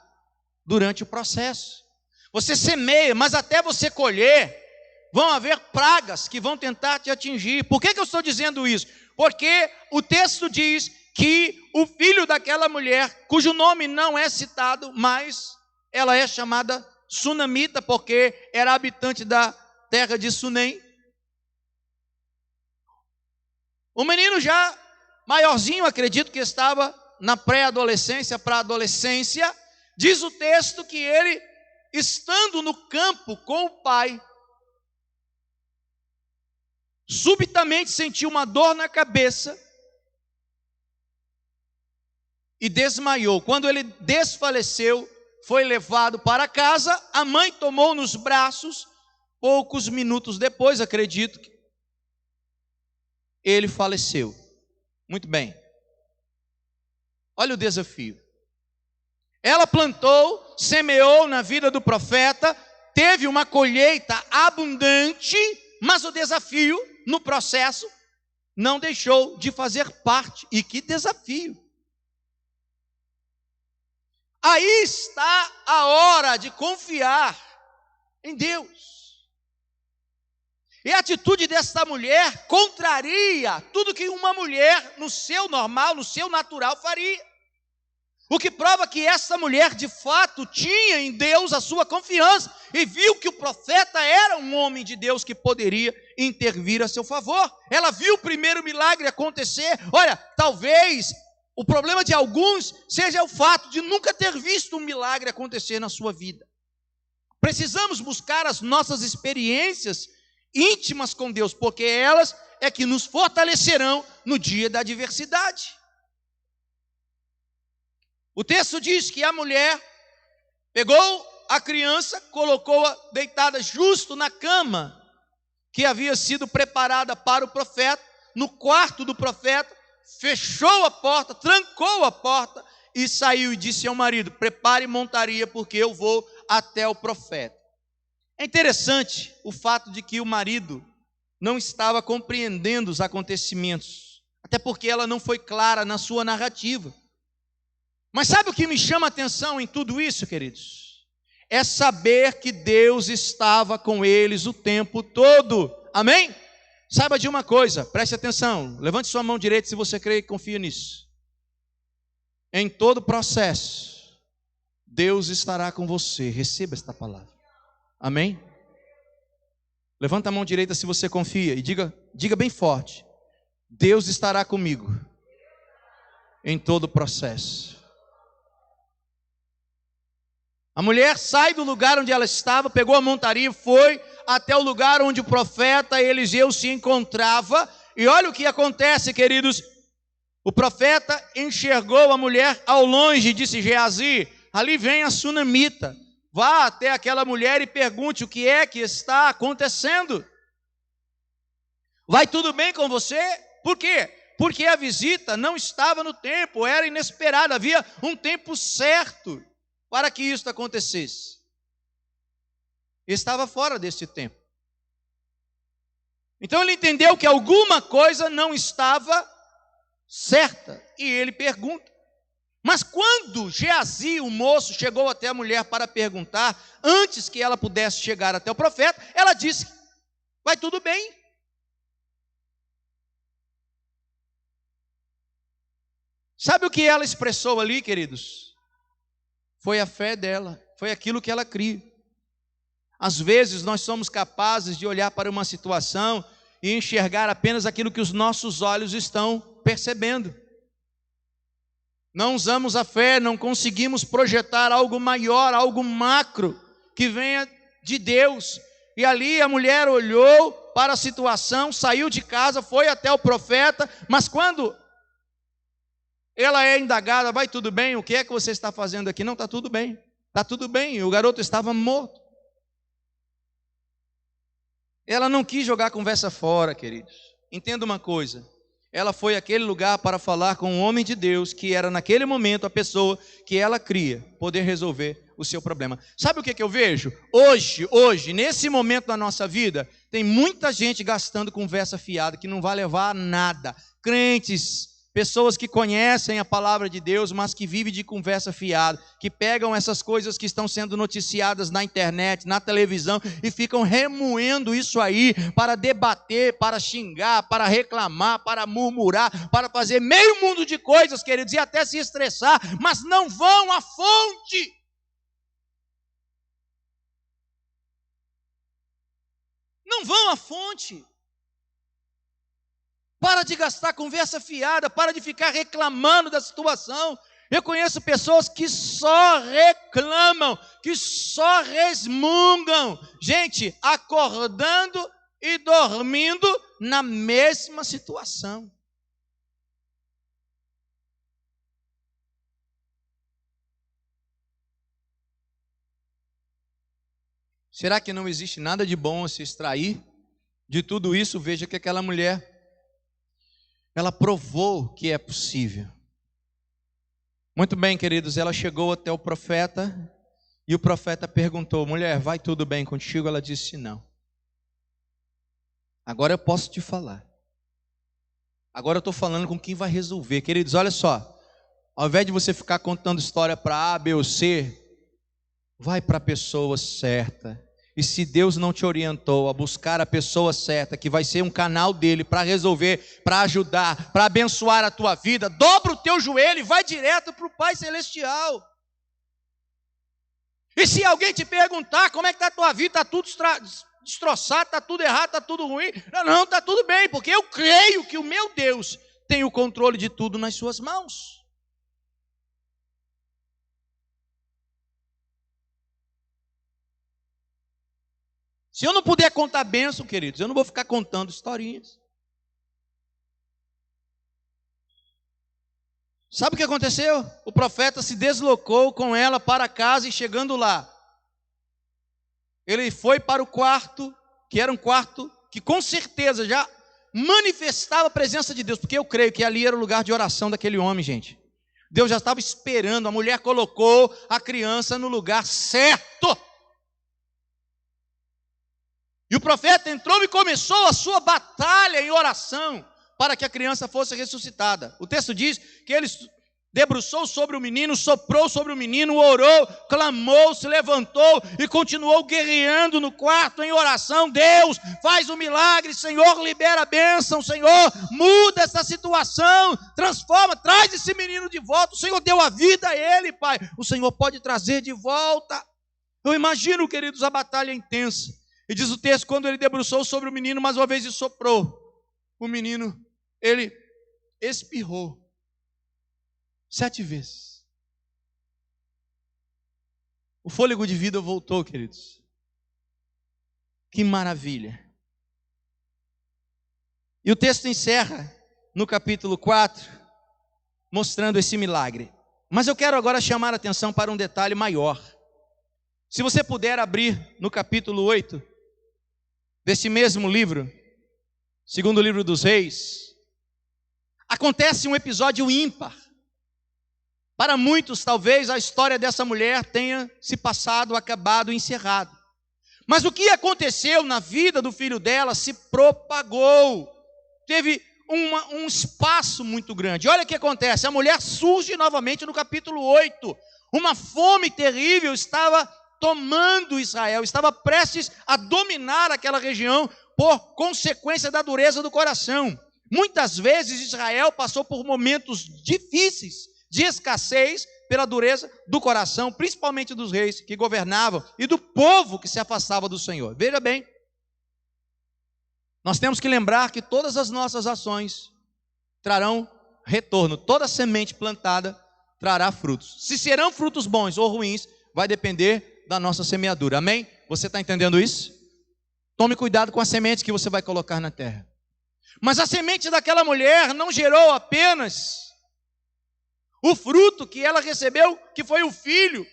durante o processo. Você semeia, mas até você colher, vão haver pragas que vão tentar te atingir. Por que eu estou dizendo isso? Porque o texto diz que o filho daquela mulher, cujo nome não é citado, mas ela é chamada Sunamita, porque era habitante da terra de Sunem. O menino já maiorzinho, acredito que estava na pré-adolescência para a adolescência, diz o texto que ele, estando no campo com o pai, subitamente sentiu uma dor na cabeça e desmaiou. Quando ele desfaleceu, foi levado para casa, a mãe tomou nos braços. Poucos minutos depois, acredito que ele faleceu. Muito bem. Olha o desafio. Ela plantou, semeou na vida do profeta, teve uma colheita abundante, mas o desafio no processo não deixou de fazer parte. E que desafio! Aí está a hora de confiar em Deus. E a atitude desta mulher contraria tudo que uma mulher no seu normal, no seu natural faria. O que prova que essa mulher de fato tinha em Deus a sua confiança e viu que o profeta era um homem de Deus que poderia intervir a seu favor. Ela viu o primeiro milagre acontecer. Olha, talvez o problema de alguns seja o fato de nunca ter visto um milagre acontecer na sua vida. Precisamos buscar as nossas experiências íntimas com Deus, porque elas é que nos fortalecerão no dia da adversidade. O texto diz que a mulher pegou a criança, colocou-a deitada justo na cama que havia sido preparada para o profeta, no quarto do profeta, fechou a porta, trancou a porta e saiu e disse ao marido: prepare montaria porque eu vou até o profeta. É interessante o fato de que o marido não estava compreendendo os acontecimentos, até porque ela não foi clara na sua narrativa. Mas sabe o que me chama a atenção em tudo isso, queridos? É saber que Deus estava com eles o tempo todo. Amém? Saiba de uma coisa, preste atenção, levante sua mão direita se você crê e confia nisso. Em todo processo, Deus estará com você. Receba esta palavra. Amém? Levanta a mão direita se você confia e diga bem forte: Deus estará comigo em todo processo. A mulher sai do lugar onde ela estava, pegou a montaria, foi até o lugar onde o profeta Eliseu se encontrava. E olha o que acontece, queridos. O profeta enxergou a mulher ao longe e disse: Geazi, ali vem a sunamita. Vá até aquela mulher e pergunte o que é que está acontecendo. Vai tudo bem com você? Por quê? Porque a visita não estava no tempo, era inesperada, havia um tempo certo para que isso acontecesse. Estava fora desse tempo. Então ele entendeu que alguma coisa não estava certa. E ele pergunta. Mas quando Geazi, o moço, chegou até a mulher para perguntar, antes que ela pudesse chegar até o profeta, ela disse: vai tudo bem. Sabe o que ela expressou ali, queridos? Foi a fé dela, foi aquilo que ela cria. Às vezes nós somos capazes de olhar para uma situação e enxergar apenas aquilo que os nossos olhos estão percebendo. Não usamos a fé, não conseguimos projetar algo maior, algo macro, que venha de Deus. E ali a mulher olhou para a situação, saiu de casa, foi até o profeta, mas quando ela é indagada: vai tudo bem? O que é que você está fazendo aqui? Não, está tudo bem. Está tudo bem. O garoto estava morto. Ela não quis jogar a conversa fora, queridos. Entenda uma coisa. Ela foi àquele lugar para falar com um homem de Deus, que era naquele momento a pessoa que ela cria poder resolver o seu problema. Sabe o que eu vejo? Hoje, nesse momento da nossa vida, tem muita gente gastando conversa fiada que não vai levar a nada. Crentes, pessoas que conhecem a palavra de Deus, mas que vivem de conversa fiada, que pegam essas coisas que estão sendo noticiadas na internet, na televisão, e ficam remoendo isso aí para debater, para xingar, para reclamar, para murmurar, para fazer meio mundo de coisas, queridos, e até se estressar, mas não vão à fonte. Não vão à fonte. Para de gastar conversa fiada, para de ficar reclamando da situação. Eu conheço pessoas que só reclamam, que só resmungam. Gente, acordando e dormindo na mesma situação. Será que não existe nada de bom a se extrair de tudo isso? Veja que aquela mulher, ela provou que é possível. Muito bem, queridos, ela chegou até o profeta e o profeta perguntou: mulher, vai tudo bem contigo? Ela disse: não. Agora eu posso te falar. Agora eu estou falando com quem vai resolver. Queridos, olha só. Ao invés de você ficar contando história para A, B ou C, vai para a pessoa certa E se Deus não te orientou a buscar a pessoa certa, que vai ser um canal dele para resolver, para ajudar, para abençoar a tua vida, dobra o teu joelho e vai direto para o Pai Celestial. E se alguém te perguntar como é que está a tua vida, está tudo destroçado, está tudo errado, está tudo ruim. Não, está tudo bem, porque eu creio que o meu Deus tem o controle de tudo nas suas mãos. Se eu não puder contar bênção, queridos, eu não vou ficar contando historinhas. Sabe o que aconteceu? O profeta se deslocou com ela para casa e chegando lá, ele foi para o quarto, que era um quarto que com certeza já manifestava a presença de Deus, porque eu creio que ali era o lugar de oração daquele homem, gente. Deus já estava esperando, a mulher colocou a criança no lugar certo. E o profeta entrou e começou a sua batalha em oração para que a criança fosse ressuscitada. O texto diz que ele debruçou sobre o menino, soprou sobre o menino, orou, clamou, se levantou e continuou guerreando no quarto em oração. Deus, faz um milagre, Senhor, libera a bênção, Senhor, muda essa situação, transforma, traz esse menino de volta. O Senhor deu a vida a ele, Pai, o Senhor pode trazer de volta. Eu imagino, queridos, a batalha intensa. E diz o texto, quando ele debruçou sobre o menino, mais uma vez e soprou, o menino, ele espirrou 7 vezes. O fôlego de vida voltou, queridos. Que maravilha. E o texto encerra no capítulo 4, mostrando esse milagre. Mas eu quero agora chamar a atenção para um detalhe maior. Se você puder abrir no capítulo 8, desse mesmo livro, segundo livro dos Reis, acontece um episódio ímpar. Para muitos, talvez, a história dessa mulher tenha se passado, acabado, encerrado. Mas o que aconteceu na vida do filho dela se propagou. Teve um espaço muito grande. Olha o que acontece. A mulher surge novamente no capítulo 8. Uma fome terrível estava tomando Israel, estava prestes a dominar aquela região por consequência da dureza do coração. Muitas vezes Israel passou por momentos difíceis, de escassez, pela dureza do coração, principalmente dos reis que governavam e do povo que se afastava do Senhor. Veja bem, nós temos que lembrar que todas as nossas ações trarão retorno, toda semente plantada trará frutos. Se serão frutos bons ou ruins, vai depender da nossa semeadura, amém? Você está entendendo isso? Tome cuidado com a semente que você vai colocar na terra. Mas a semente daquela mulher não gerou apenas o fruto que ela recebeu, que foi o filho.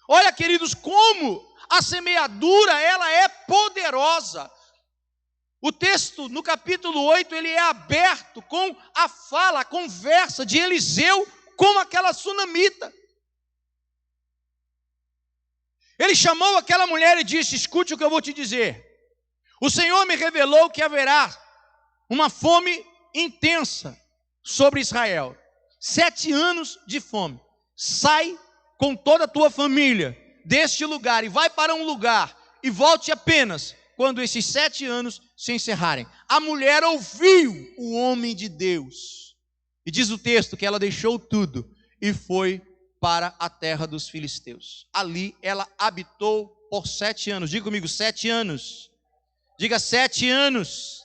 Olha, queridos, como a semeadura, ela é poderosa. O texto, no capítulo 8, ele é aberto com a fala, a conversa de Eliseu com aquela sunamita. Ele chamou aquela mulher e disse: escute o que eu vou te dizer. O Senhor me revelou que haverá uma fome intensa sobre Israel. 7 anos de fome. Sai com toda a tua família deste lugar e vai para um lugar e volte apenas quando esses 7 anos se encerrarem. A mulher ouviu o homem de Deus. E diz o texto que ela deixou tudo e foi para a terra dos filisteus. Ali ela habitou por 7 anos. Diga comigo, 7 anos. Diga 7 anos.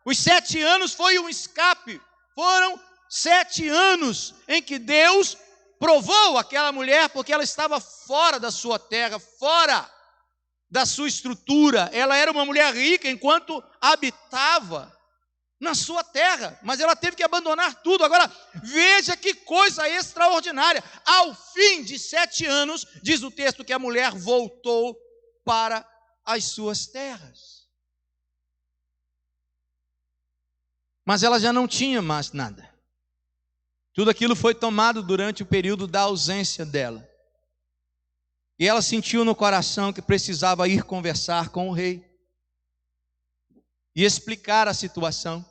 Os 7 anos foi um escape. Foram 7 anos em que Deus provou aquela mulher, porque ela estava fora da sua terra, fora da sua estrutura. Ela era uma mulher rica enquanto habitava na sua terra, mas ela teve que abandonar tudo. Agora, veja que coisa extraordinária. Ao fim de 7 anos, diz o texto que a mulher voltou para as suas terras. Mas ela já não tinha mais nada. Tudo aquilo foi tomado durante o período da ausência dela. E ela sentiu no coração que precisava ir conversar com o rei e explicar a situação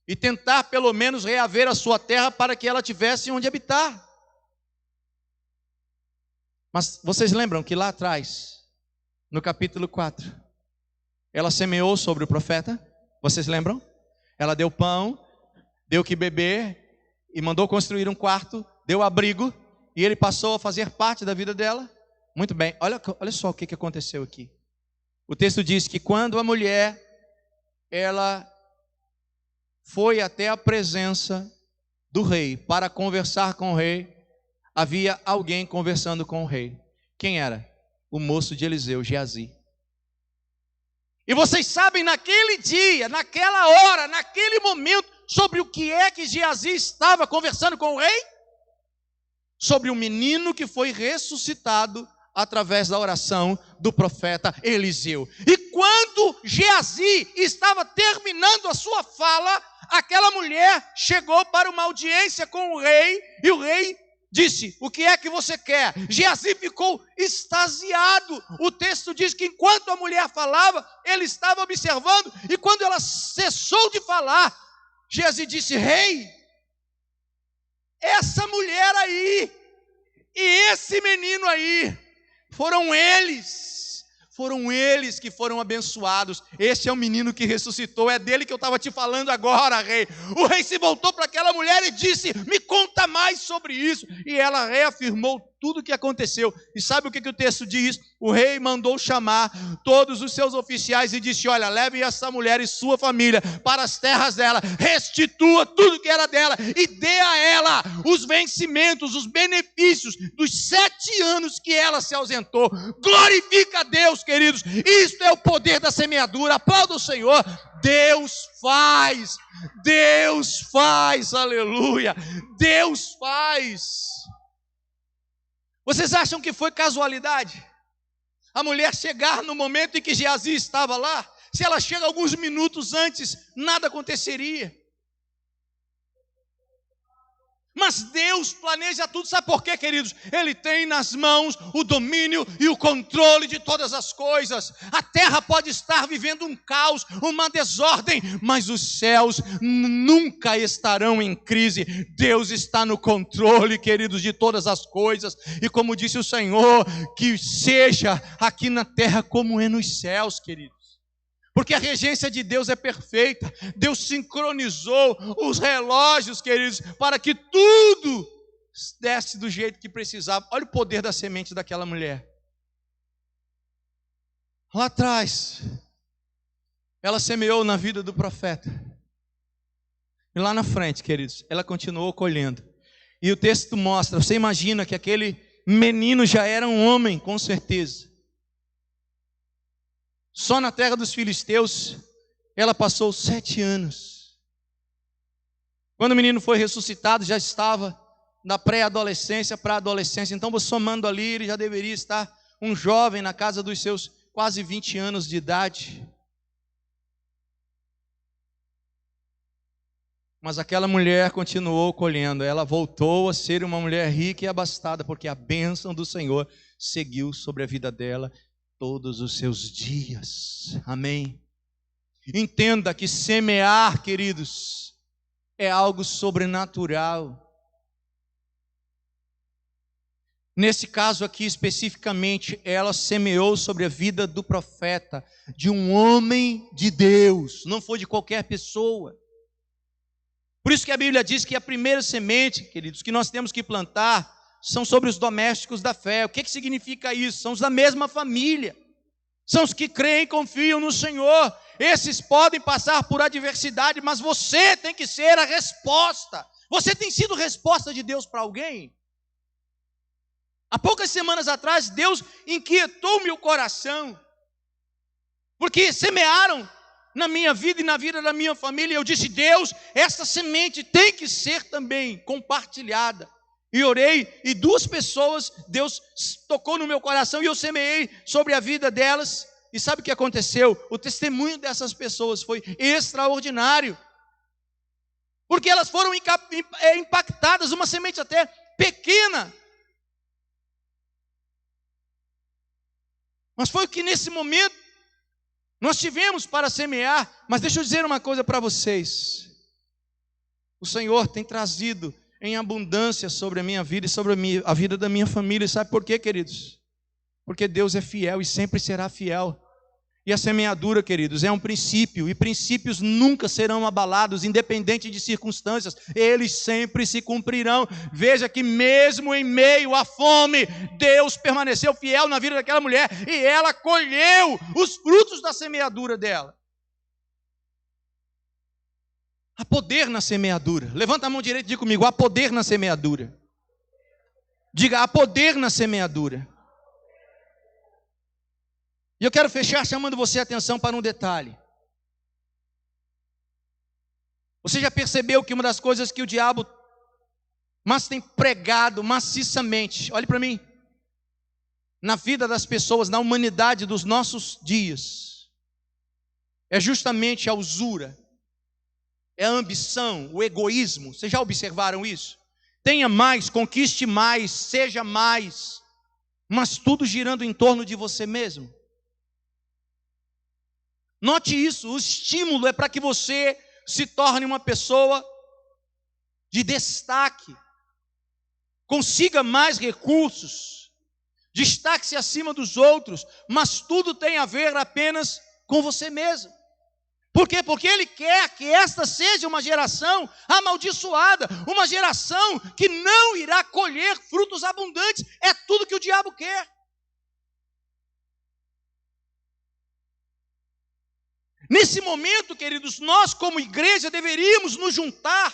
e tentar pelo menos reaver a sua terra para que ela tivesse onde habitar. Mas vocês lembram que lá atrás no capítulo 4. Ela semeou sobre o profeta, vocês lembram? Ela deu pão, deu que beber e mandou construir um quarto, deu abrigo e ele passou a fazer parte da vida dela. Muito bem, olha só o que aconteceu aqui. O texto diz que quando a mulher, ela foi até a presença do rei para conversar com o rei, havia alguém conversando com o rei. Quem era? O moço de Eliseu, Geazi. E vocês sabem, naquele dia, naquela hora, naquele momento, sobre o que é que Geazi estava conversando com o rei? Sobre um menino que foi ressuscitado através da oração do profeta Eliseu. E quando Geazi estava terminando a sua fala, aquela mulher chegou para uma audiência com o rei, e o rei disse: o que é que você quer? Geazi ficou extasiado. O texto diz que enquanto a mulher falava, ele estava observando, e quando ela cessou de falar, Geazi disse: rei, essa mulher aí e esse menino aí, foram eles que foram abençoados. Esse é o menino que ressuscitou, é dele que eu estava te falando agora, rei. O rei se voltou para aquela mulher e disse: me conta mais sobre isso. E ela reafirmou tudo o que aconteceu. E sabe o que o texto diz? O rei mandou chamar todos os seus oficiais e disse: olha, leve essa mulher e sua família para as terras dela, restitua tudo que era dela e dê a ela os vencimentos, os benefícios dos 7 anos que ela se ausentou. Glorifica a Deus, queridos. Isto é o poder da semeadura. Aplauda o Senhor. Deus faz, aleluia. Deus faz. Vocês acham que foi casualidade a mulher chegar no momento em que Geazi estava lá? Se ela chega alguns minutos antes, nada aconteceria. Mas Deus planeja tudo, sabe por quê, queridos? Ele tem nas mãos o domínio e o controle de todas as coisas. A terra pode estar vivendo um caos, uma desordem, mas os céus nunca estarão em crise. Deus está no controle, queridos, de todas as coisas. E como disse o Senhor, que seja aqui na terra como é nos céus, queridos. Porque a regência de Deus é perfeita. Deus sincronizou os relógios, queridos, para que tudo desse do jeito que precisava. Olha o poder da semente daquela mulher. Lá atrás, ela semeou na vida do profeta. E lá na frente, queridos, ela continuou colhendo. E o texto mostra, você imagina que aquele menino já era um homem, com certeza. Só na terra dos filisteus, ela passou 7 anos. Quando o menino foi ressuscitado, já estava na pré-adolescência para a adolescência. Então, somando ali, ele já deveria estar um jovem na casa dos seus quase 20 anos de idade. Mas aquela mulher continuou colhendo. Ela voltou a ser uma mulher rica e abastada, porque a bênção do Senhor seguiu sobre a vida dela todos os seus dias. Amém? Entenda que semear, queridos, é algo sobrenatural. Nesse caso aqui especificamente, ela semeou sobre a vida do profeta, de um homem de Deus, não foi de qualquer pessoa. Por isso que a Bíblia diz que a primeira semente, queridos, que nós temos que plantar são sobre os domésticos da fé. O que significa isso? São os da mesma família. São os que creem e confiam no Senhor. Esses podem passar por adversidade, mas você tem que ser a resposta. Você tem sido resposta de Deus para alguém? Há poucas semanas atrás, Deus inquietou meu coração, porque semearam na minha vida e na vida da minha família. Eu disse: Deus, essa semente tem que ser também compartilhada. E orei, e 2 pessoas, Deus tocou no meu coração e eu semeei sobre a vida delas. E sabe o que aconteceu? O testemunho dessas pessoas foi extraordinário. Porque elas foram impactadas, uma semente até pequena. Mas foi o que nesse momento nós tivemos para semear. Mas deixa eu dizer uma coisa para vocês. O Senhor tem trazido em abundância sobre a minha vida e sobre a vida da minha família. Sabe por quê, queridos? Porque Deus é fiel e sempre será fiel. E a semeadura, queridos, é um princípio, e princípios nunca serão abalados, independente de circunstâncias, eles sempre se cumprirão. Veja que mesmo em meio à fome, Deus permaneceu fiel na vida daquela mulher, e ela colheu os frutos da semeadura dela. Há poder na semeadura. Levanta a mão direita e diga comigo: há poder na semeadura. Diga: há poder na semeadura. E eu quero fechar chamando você a atenção para um detalhe. Você já percebeu que uma das coisas que o diabo mais tem pregado maciçamente, olhe para mim, na vida das pessoas, na humanidade dos nossos dias, é justamente a usura, é a ambição, o egoísmo. Vocês já observaram isso? Tenha mais, conquiste mais, seja mais, mas tudo girando em torno de você mesmo. Note isso, o estímulo é para que você se torne uma pessoa de destaque, consiga mais recursos, destaque-se acima dos outros, mas tudo tem a ver apenas com você mesmo. Por quê? Porque ele quer que esta seja uma geração amaldiçoada, uma geração que não irá colher frutos abundantes. É tudo que o diabo quer. Nesse momento, queridos, nós como igreja deveríamos nos juntar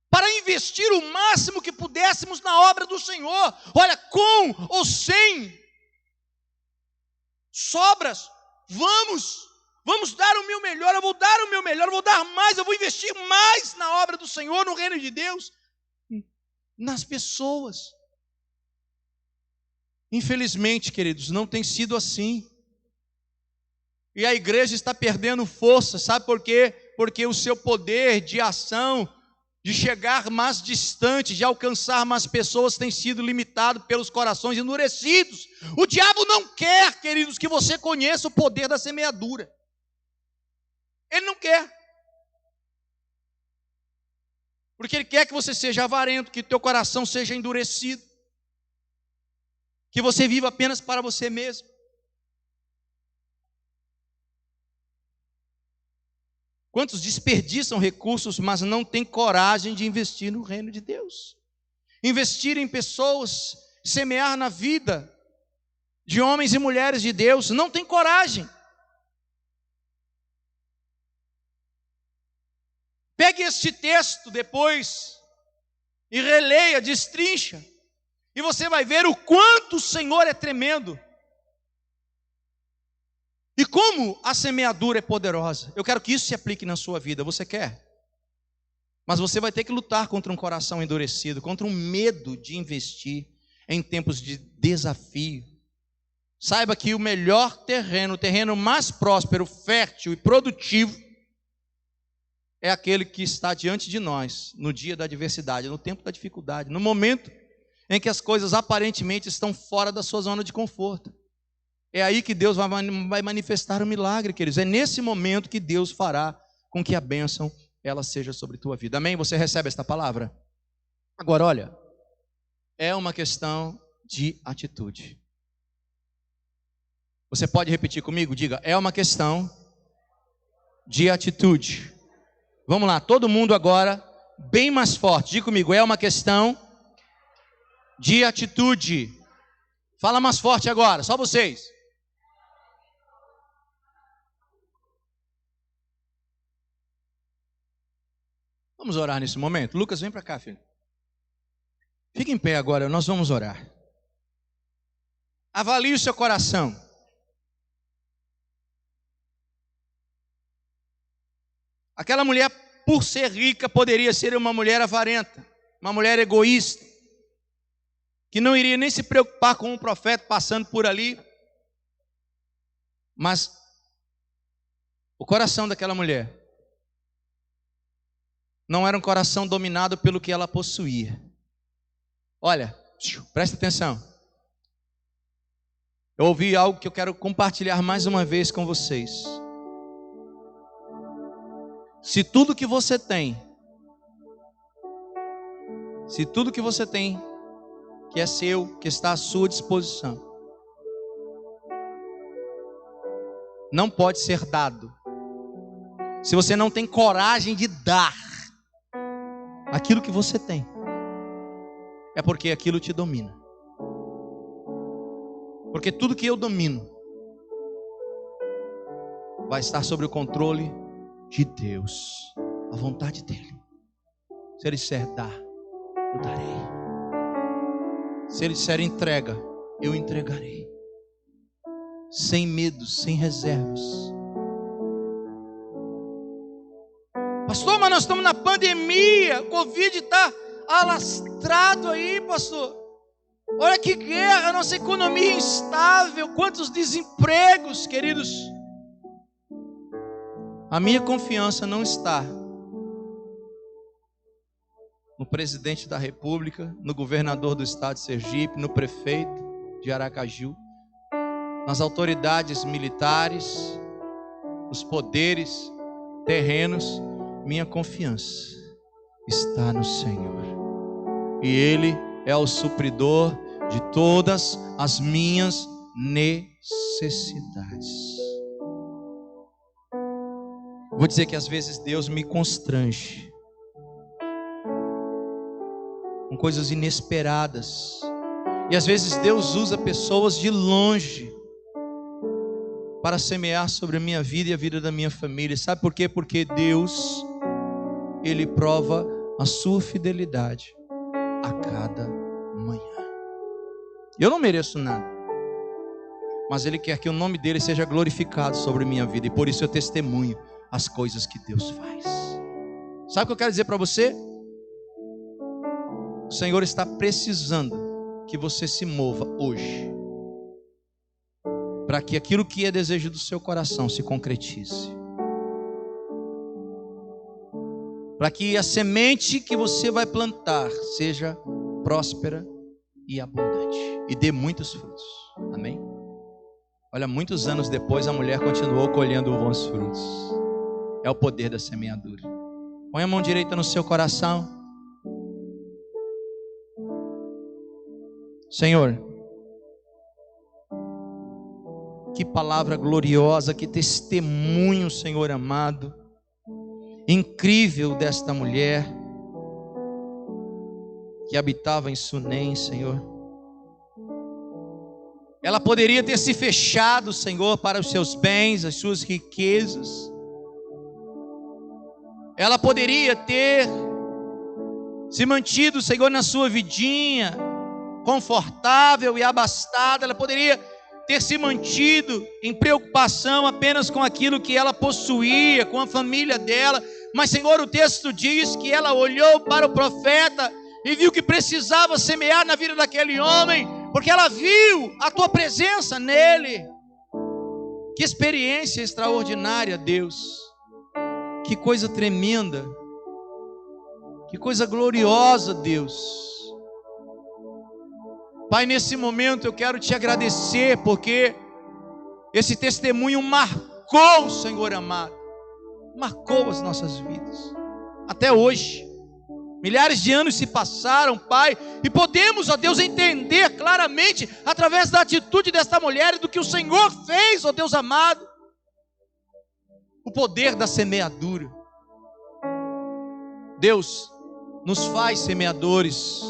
para investir o máximo que pudéssemos na obra do Senhor. Olha, com ou sem sobras, vamos dar o meu melhor, eu vou dar o meu melhor, eu vou dar mais, eu vou investir mais na obra do Senhor, no reino de Deus, nas pessoas. Infelizmente, queridos, não tem sido assim. E a igreja está perdendo força, sabe por quê? Porque o seu poder de ação, de chegar mais distante, de alcançar mais pessoas, tem sido limitado pelos corações endurecidos. O diabo não quer, queridos, que você conheça o poder da semeadura. Ele não quer. Porque ele quer que você seja avarento, que teu coração seja endurecido, que você viva apenas para você mesmo. Quantos desperdiçam recursos, mas não têm coragem de investir no reino de Deus? Investir em pessoas, semear na vida de homens e mulheres de Deus, não tem coragem. Pegue este texto depois e releia, destrincha, e você vai ver o quanto o Senhor é tremendo. E como a semeadura é poderosa. Eu quero que isso se aplique na sua vida. Você quer? Mas você vai ter que lutar contra um coração endurecido, contra um medo de investir em tempos de desafio. Saiba que o melhor terreno, o terreno mais próspero, fértil e produtivo, é aquele que está diante de nós no dia da adversidade, no tempo da dificuldade, no momento em que as coisas aparentemente estão fora da sua zona de conforto. É aí que Deus vai manifestar o milagre, queridos. É nesse momento que Deus fará com que a bênção ela seja sobre a tua vida. Amém? Você recebe esta palavra? Agora, olha, é uma questão de atitude. Você pode repetir comigo? Diga, é uma questão de atitude. Vamos lá, todo mundo agora, bem mais forte. Diga comigo, é uma questão de atitude. Fala mais forte agora, só vocês. Vamos orar nesse momento? Lucas, vem para cá, filho. Fique em pé agora, nós vamos orar. Avalie o seu coração. Aquela mulher, por ser rica, poderia ser uma mulher avarenta, uma mulher egoísta, que não iria nem se preocupar com um profeta passando por ali. Mas o coração daquela mulher não era um coração dominado pelo que ela possuía. Olha, presta atenção. Eu ouvi algo que eu quero compartilhar mais uma vez com vocês. Se tudo que você tem que é seu, que está à sua disposição, não pode ser dado se você não tem coragem de dar aquilo que você tem. É porque aquilo te domina. Porque tudo que eu domino vai estar sob o controle de Deus, a vontade dele. Se ele disser dar, eu darei. Se ele disser entrega, eu entregarei. Sem medo, sem reservas. Pastor, mas nós estamos na pandemia, o Covid está alastrado aí, pastor. Olha que guerra, nossa economia instável, quantos desempregos, queridos. A minha confiança não está no presidente da República, no governador do estado de Sergipe, no prefeito de Aracaju, nas autoridades militares, nos poderes terrenos. Minha confiança está no Senhor, e Ele é o supridor de todas as minhas necessidades. Vou dizer que às vezes Deus me constrange com coisas inesperadas, e às vezes Deus usa pessoas de longe para semear sobre a minha vida e a vida da minha família. Sabe por quê? Porque Deus, Ele prova a sua fidelidade a cada manhã. Eu não mereço nada, mas Ele quer que o nome dEle seja glorificado sobre a minha vida, e por isso eu testemunho as coisas que Deus faz. Sabe o que eu quero dizer para você? O Senhor está precisando que você se mova hoje, para que aquilo que é desejo do seu coração se concretize, para que a semente que você vai plantar seja próspera e abundante e dê muitos frutos. Amém? Olha, muitos anos depois a mulher continuou colhendo bons frutos. É o poder da semeadura. Põe a mão direita no seu coração. Senhor, que palavra gloriosa, que testemunho, Senhor amado, incrível desta mulher que habitava em Sunem, Senhor. Ela poderia ter se fechado, Senhor, para os seus bens, as suas riquezas. Ela poderia ter se mantido, Senhor, na sua vidinha, confortável e abastada. Ela poderia ter se mantido em preocupação apenas com aquilo que ela possuía, com a família dela. Mas, Senhor, o texto diz que ela olhou para o profeta e viu que precisava semear na vida daquele homem, porque ela viu a tua presença nele. Que experiência extraordinária, Deus. Que coisa tremenda. Que coisa gloriosa, Deus. Pai, nesse momento eu quero te agradecer, porque esse testemunho marcou, Senhor amado, marcou as nossas vidas, até hoje. Milhares de anos se passaram, Pai, e podemos, ó Deus, entender claramente, através da atitude desta mulher e do que o Senhor fez, ó Deus amado, o poder da semeadura. Deus, nos faz semeadores.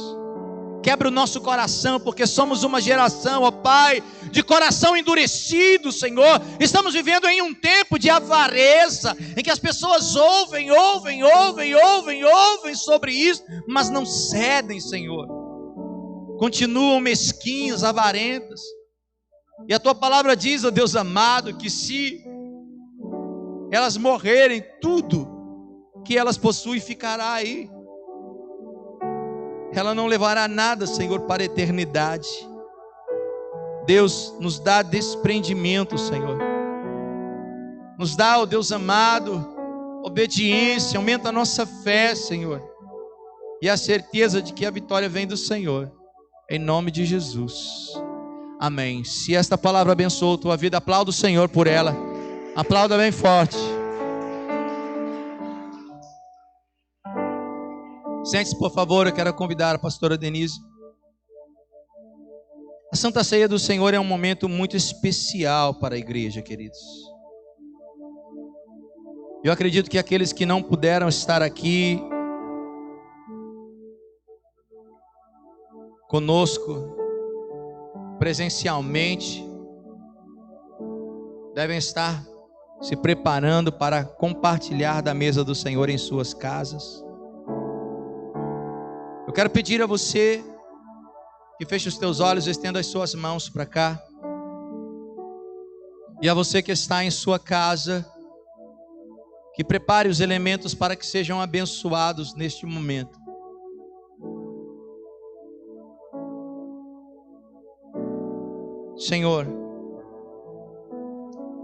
Quebra o nosso coração, porque somos uma geração, ó Pai, de coração endurecido, Senhor. Estamos vivendo em um tempo de avareza, em que as pessoas ouvem sobre isso, mas não cedem, Senhor. Continuam mesquinhas, avarentas. E a tua palavra diz, ó Deus amado, que se elas morrerem, tudo que elas possuem ficará aí. Ela não levará nada, Senhor, para a eternidade. Deus, nos dá desprendimento, Senhor. Nos dá, ó Deus amado, obediência, aumenta a nossa fé, Senhor. E a certeza de que a vitória vem do Senhor. Em nome de Jesus. Amém. Se esta palavra abençoou a tua vida, aplauda o Senhor por ela. Aplauda bem forte. Sente-se, por favor, eu quero convidar a pastora Denise A Santa Ceia do Senhor é um momento muito especial para a igreja, queridos. Eu acredito que aqueles que não puderam estar aqui conosco presencialmente devem estar se preparando para compartilhar da mesa do Senhor em suas casas. Eu quero pedir a você que feche os teus olhos, estenda as suas mãos para cá. E a você que está em sua casa, que prepare os elementos para que sejam abençoados neste momento. Senhor,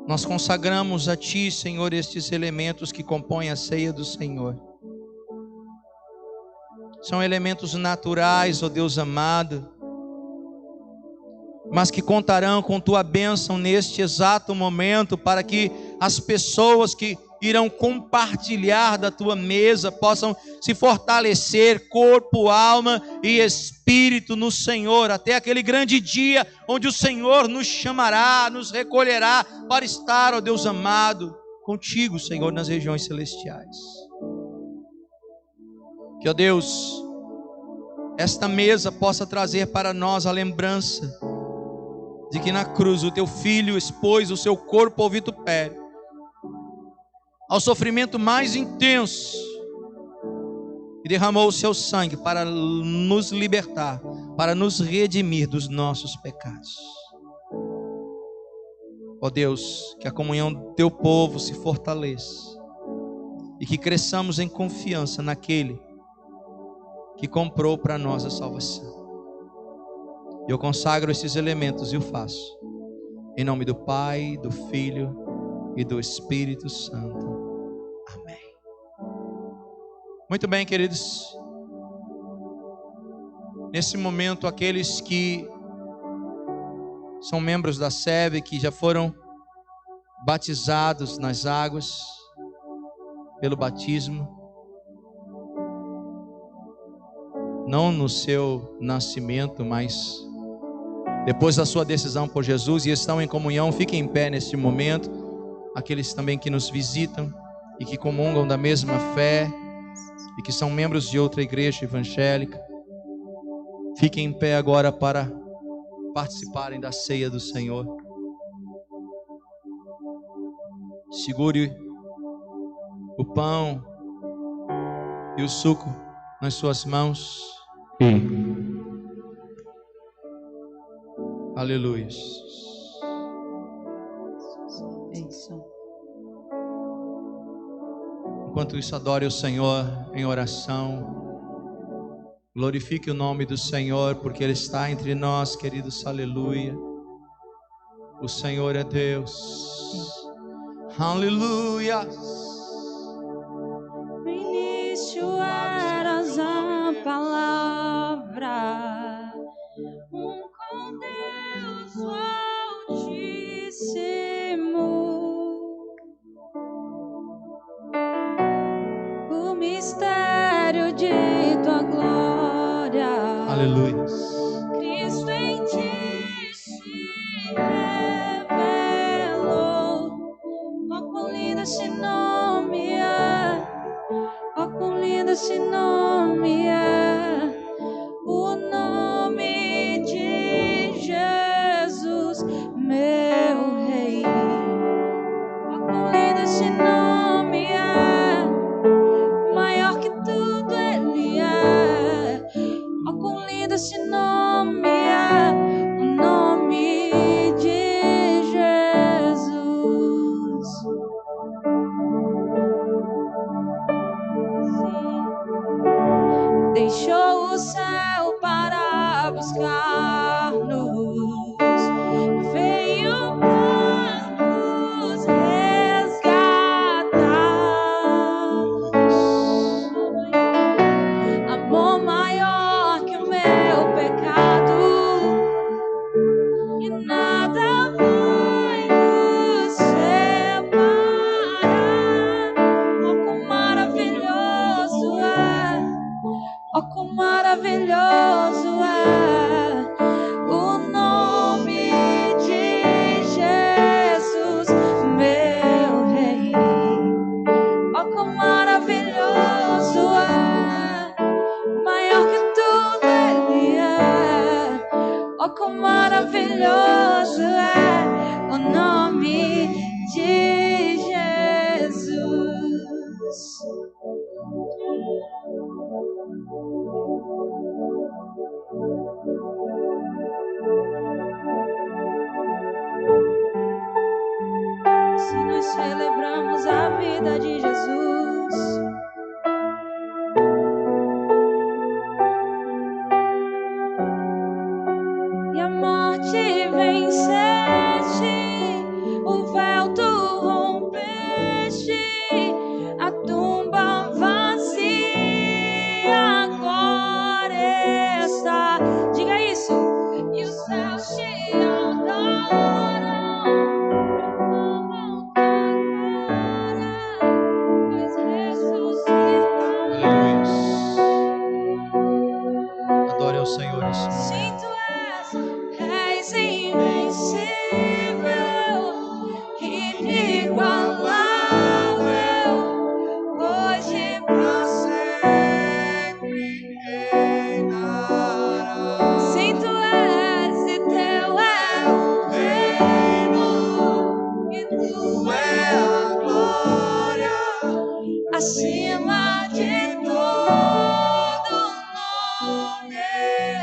nós consagramos a Ti, Senhor, estes elementos que compõem a ceia do Senhor. São elementos naturais, ó Deus amado, mas que contarão com Tua bênção neste exato momento, para que as pessoas que irão compartilhar da Tua mesa possam se fortalecer, corpo, alma e espírito no Senhor, até aquele grande dia onde o Senhor nos chamará, nos recolherá para estar, ó Deus amado, contigo, Senhor, nas regiões celestiais. Que, ó Deus, esta mesa possa trazer para nós a lembrança de que na cruz o Teu Filho expôs o seu corpo ao vitupério, ao sofrimento mais intenso, e derramou o seu sangue para nos libertar, para nos redimir dos nossos pecados. Ó Deus, que a comunhão do Teu povo se fortaleça e que cresçamos em confiança naquele que comprou para nós a salvação. Eu consagro esses elementos e o faço em nome do Pai, do Filho e do Espírito Santo. Amém. Muito bem, queridos. Nesse momento, aqueles que são membros da SEB, que já foram batizados nas águas pelo batismo, não no seu nascimento, mas depois da sua decisão por Jesus, e estão em comunhão, fiquem em pé neste momento. Aqueles também que nos visitam e que comungam da mesma fé e que são membros de outra igreja evangélica, fiquem em pé agora para participarem da ceia do Senhor. Segure o pão e o suco nas suas mãos. Aleluia. Enquanto isso, adore o Senhor em oração. Glorifique o nome do Senhor, porque Ele está entre nós, queridos. Aleluia. O Senhor é Deus. Aleluia. No início eras a palavra, com Deus o Altíssimo. O mistério de Tua glória. Aleluia. Cristo em Ti se revelou. Oh, quão lindo esse nome. verdade, Jesus. E a morte venceste, o véu tu rompeste, a tumba vazia agora está. Diga isso. E os céus te adoram, proclamam tua glória, pois ressuscitaste. Aleluia. Adore ao Senhor nesse momento. Sim, tu és invencível, inigualável, hoje e pra sempre reinará. Sim, tu és e teu é o reino, e tu é a glória, acima de todo nome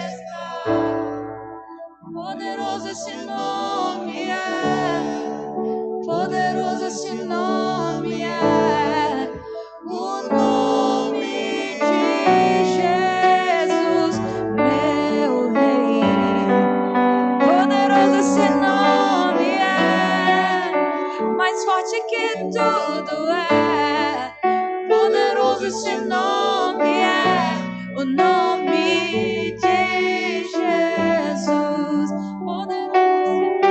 está. Poderoso esse nome é, poderoso esse nome é, o nome de Jesus, meu Rei. Poderoso esse nome é, mais forte que tudo é. Poderoso esse nome é, o nome de Jesus. Poderoso esse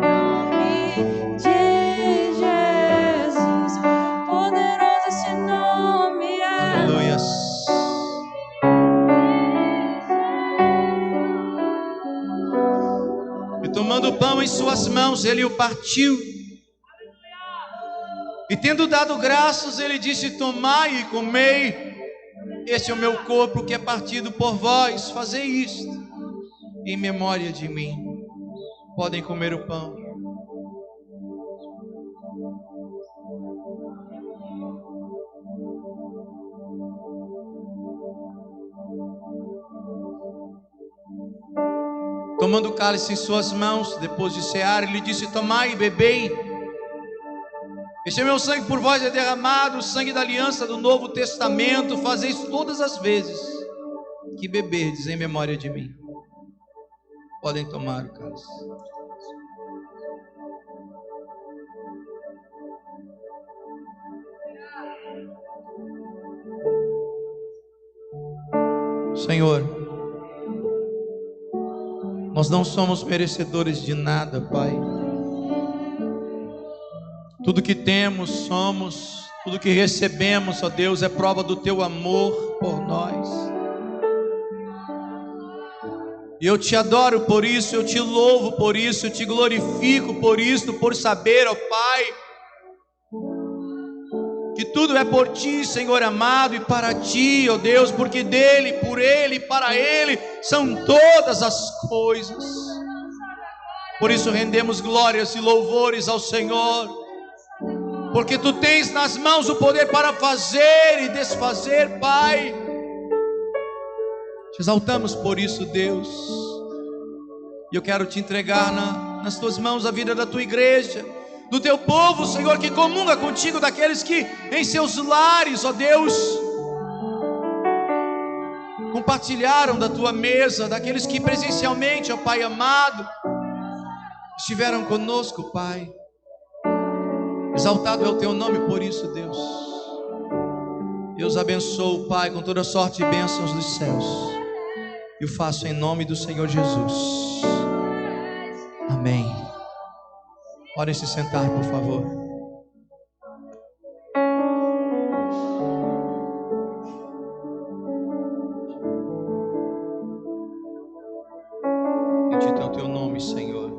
nome de Jesus. Poderoso esse nome é. Aleluia. E tomando o pão em suas mãos, ele o partiu. E tendo dado graças, ele disse: tomai e comei, este é o meu corpo que é partido por vós, fazei isto em memória de mim. Podem comer o pão. Tomando o cálice em suas mãos, depois de cear, ele disse: tomai e bebei, este é meu sangue por vós é derramado, o sangue da aliança do Novo Testamento. Fazeis todas as vezes que beberdes em memória de mim. Podem tomar o cálice. Senhor, nós não somos merecedores de nada, Pai. Tudo que temos, somos, tudo que recebemos, ó Deus, é prova do Teu amor por nós. E eu Te adoro por isso, eu Te louvo por isso, eu Te glorifico por isso, por saber, ó Pai, que tudo é por Ti, Senhor amado, e para Ti, ó Deus, porque dEle, por Ele e para Ele são todas as coisas. Por isso rendemos glórias e louvores ao Senhor, porque Tu tens nas mãos o poder para fazer e desfazer, Pai. Te exaltamos por isso, Deus. E eu quero Te entregar nas Tuas mãos a vida da Tua igreja, do Teu povo, Senhor, que comunga contigo, daqueles que em seus lares, ó Deus, compartilharam da Tua mesa, daqueles que presencialmente, ó Pai amado, estiveram conosco, Pai. Exaltado é o Teu nome por isso, Deus. Deus abençoe, Pai, com toda sorte e bênçãos dos céus. E o faço em nome do Senhor Jesus. Amém. Podem se sentar, por favor. Bendito é o Teu nome, Senhor.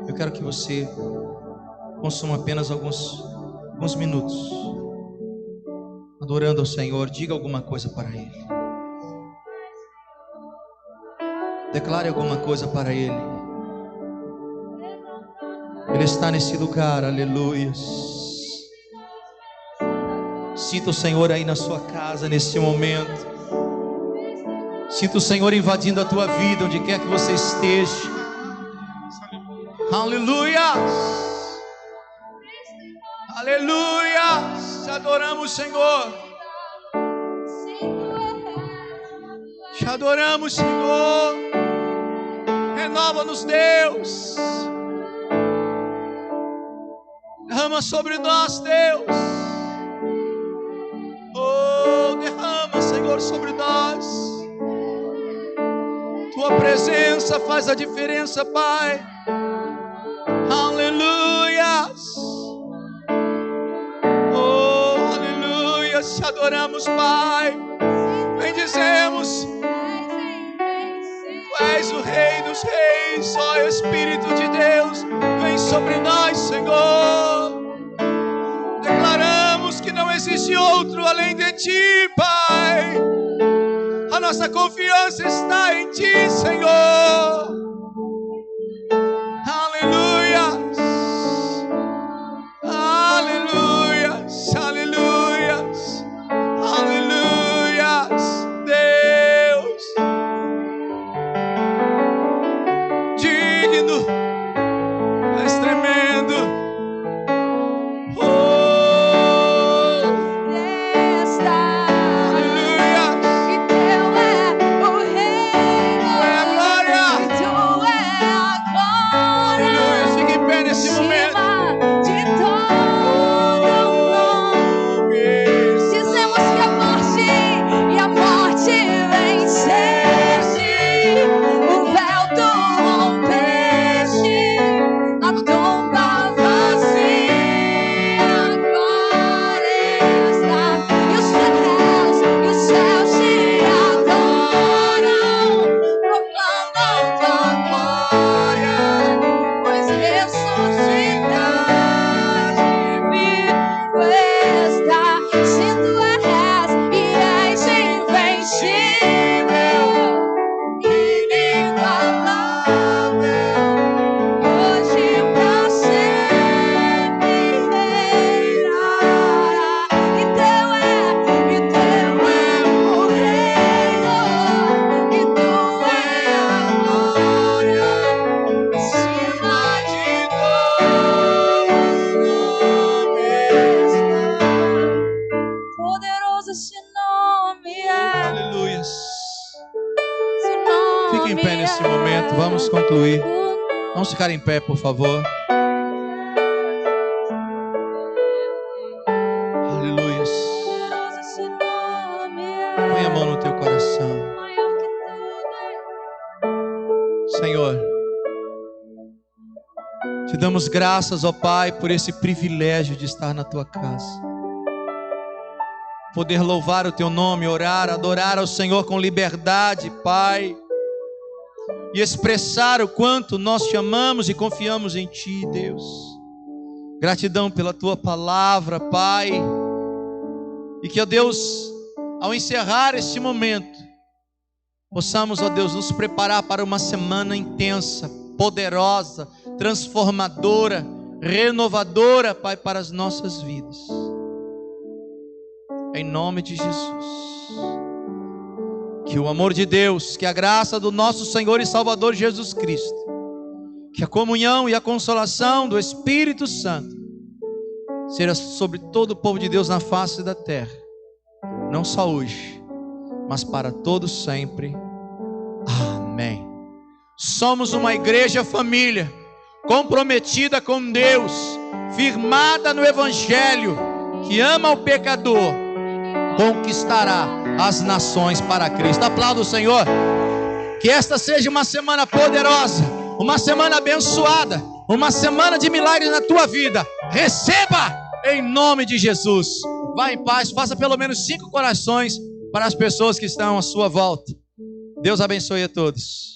Eu quero que você consuma apenas alguns minutos adorando ao Senhor. Diga alguma coisa para Ele. Declare alguma coisa para Ele. Ele está nesse lugar, aleluias. Sinta o Senhor aí na sua casa nesse momento. Sinta o Senhor invadindo a tua vida, onde quer que você esteja. Aleluia. Aleluia. Te adoramos, Senhor. Te adoramos, Senhor. Renova-nos, Deus. Derrama sobre nós, Deus. Oh, derrama, Senhor, sobre nós. Tua presença faz a diferença, Pai. Aleluia. Oh, aleluia. Te adoramos, Pai. Bendizemos. Tu és o Rei dos Reis. Ó Espírito de Deus, vem sobre nós, Senhor. Declaramos que não existe outro além de Ti, Pai. A nossa confiança está em Ti, Senhor. Aleluia. Aleluia. Aleluia. Aleluia. Deus digno, és tremendo. Vamos concluir. Vamos ficar em pé, por favor. Aleluia. Põe a mão no teu coração. Senhor, te damos graças, ó Pai, por esse privilégio de estar na tua casa. Poder louvar o teu nome, orar, adorar ao Senhor com liberdade, Pai. E expressar o quanto nós te amamos e confiamos em Ti, Deus. Gratidão pela Tua palavra, Pai. E que, ó Deus, ao encerrar este momento, possamos, ó Deus, nos preparar para uma semana intensa, poderosa, transformadora, renovadora, Pai, para as nossas vidas. Em nome de Jesus. Que o amor de Deus, que a graça do nosso Senhor e Salvador Jesus Cristo, que a comunhão e a consolação do Espírito Santo seja sobre todo o povo de Deus na face da terra, não só hoje, mas para todos sempre. Amém. Somos uma igreja família, comprometida com Deus, firmada no Evangelho, que ama o pecador, conquistará as nações para Cristo. Aplauda o Senhor. Que esta seja uma semana poderosa, uma semana abençoada, uma semana de milagres na tua vida. Receba em nome de Jesus. Vá em paz, faça pelo menos 5 corações para as pessoas que estão à sua volta. Deus abençoe a todos.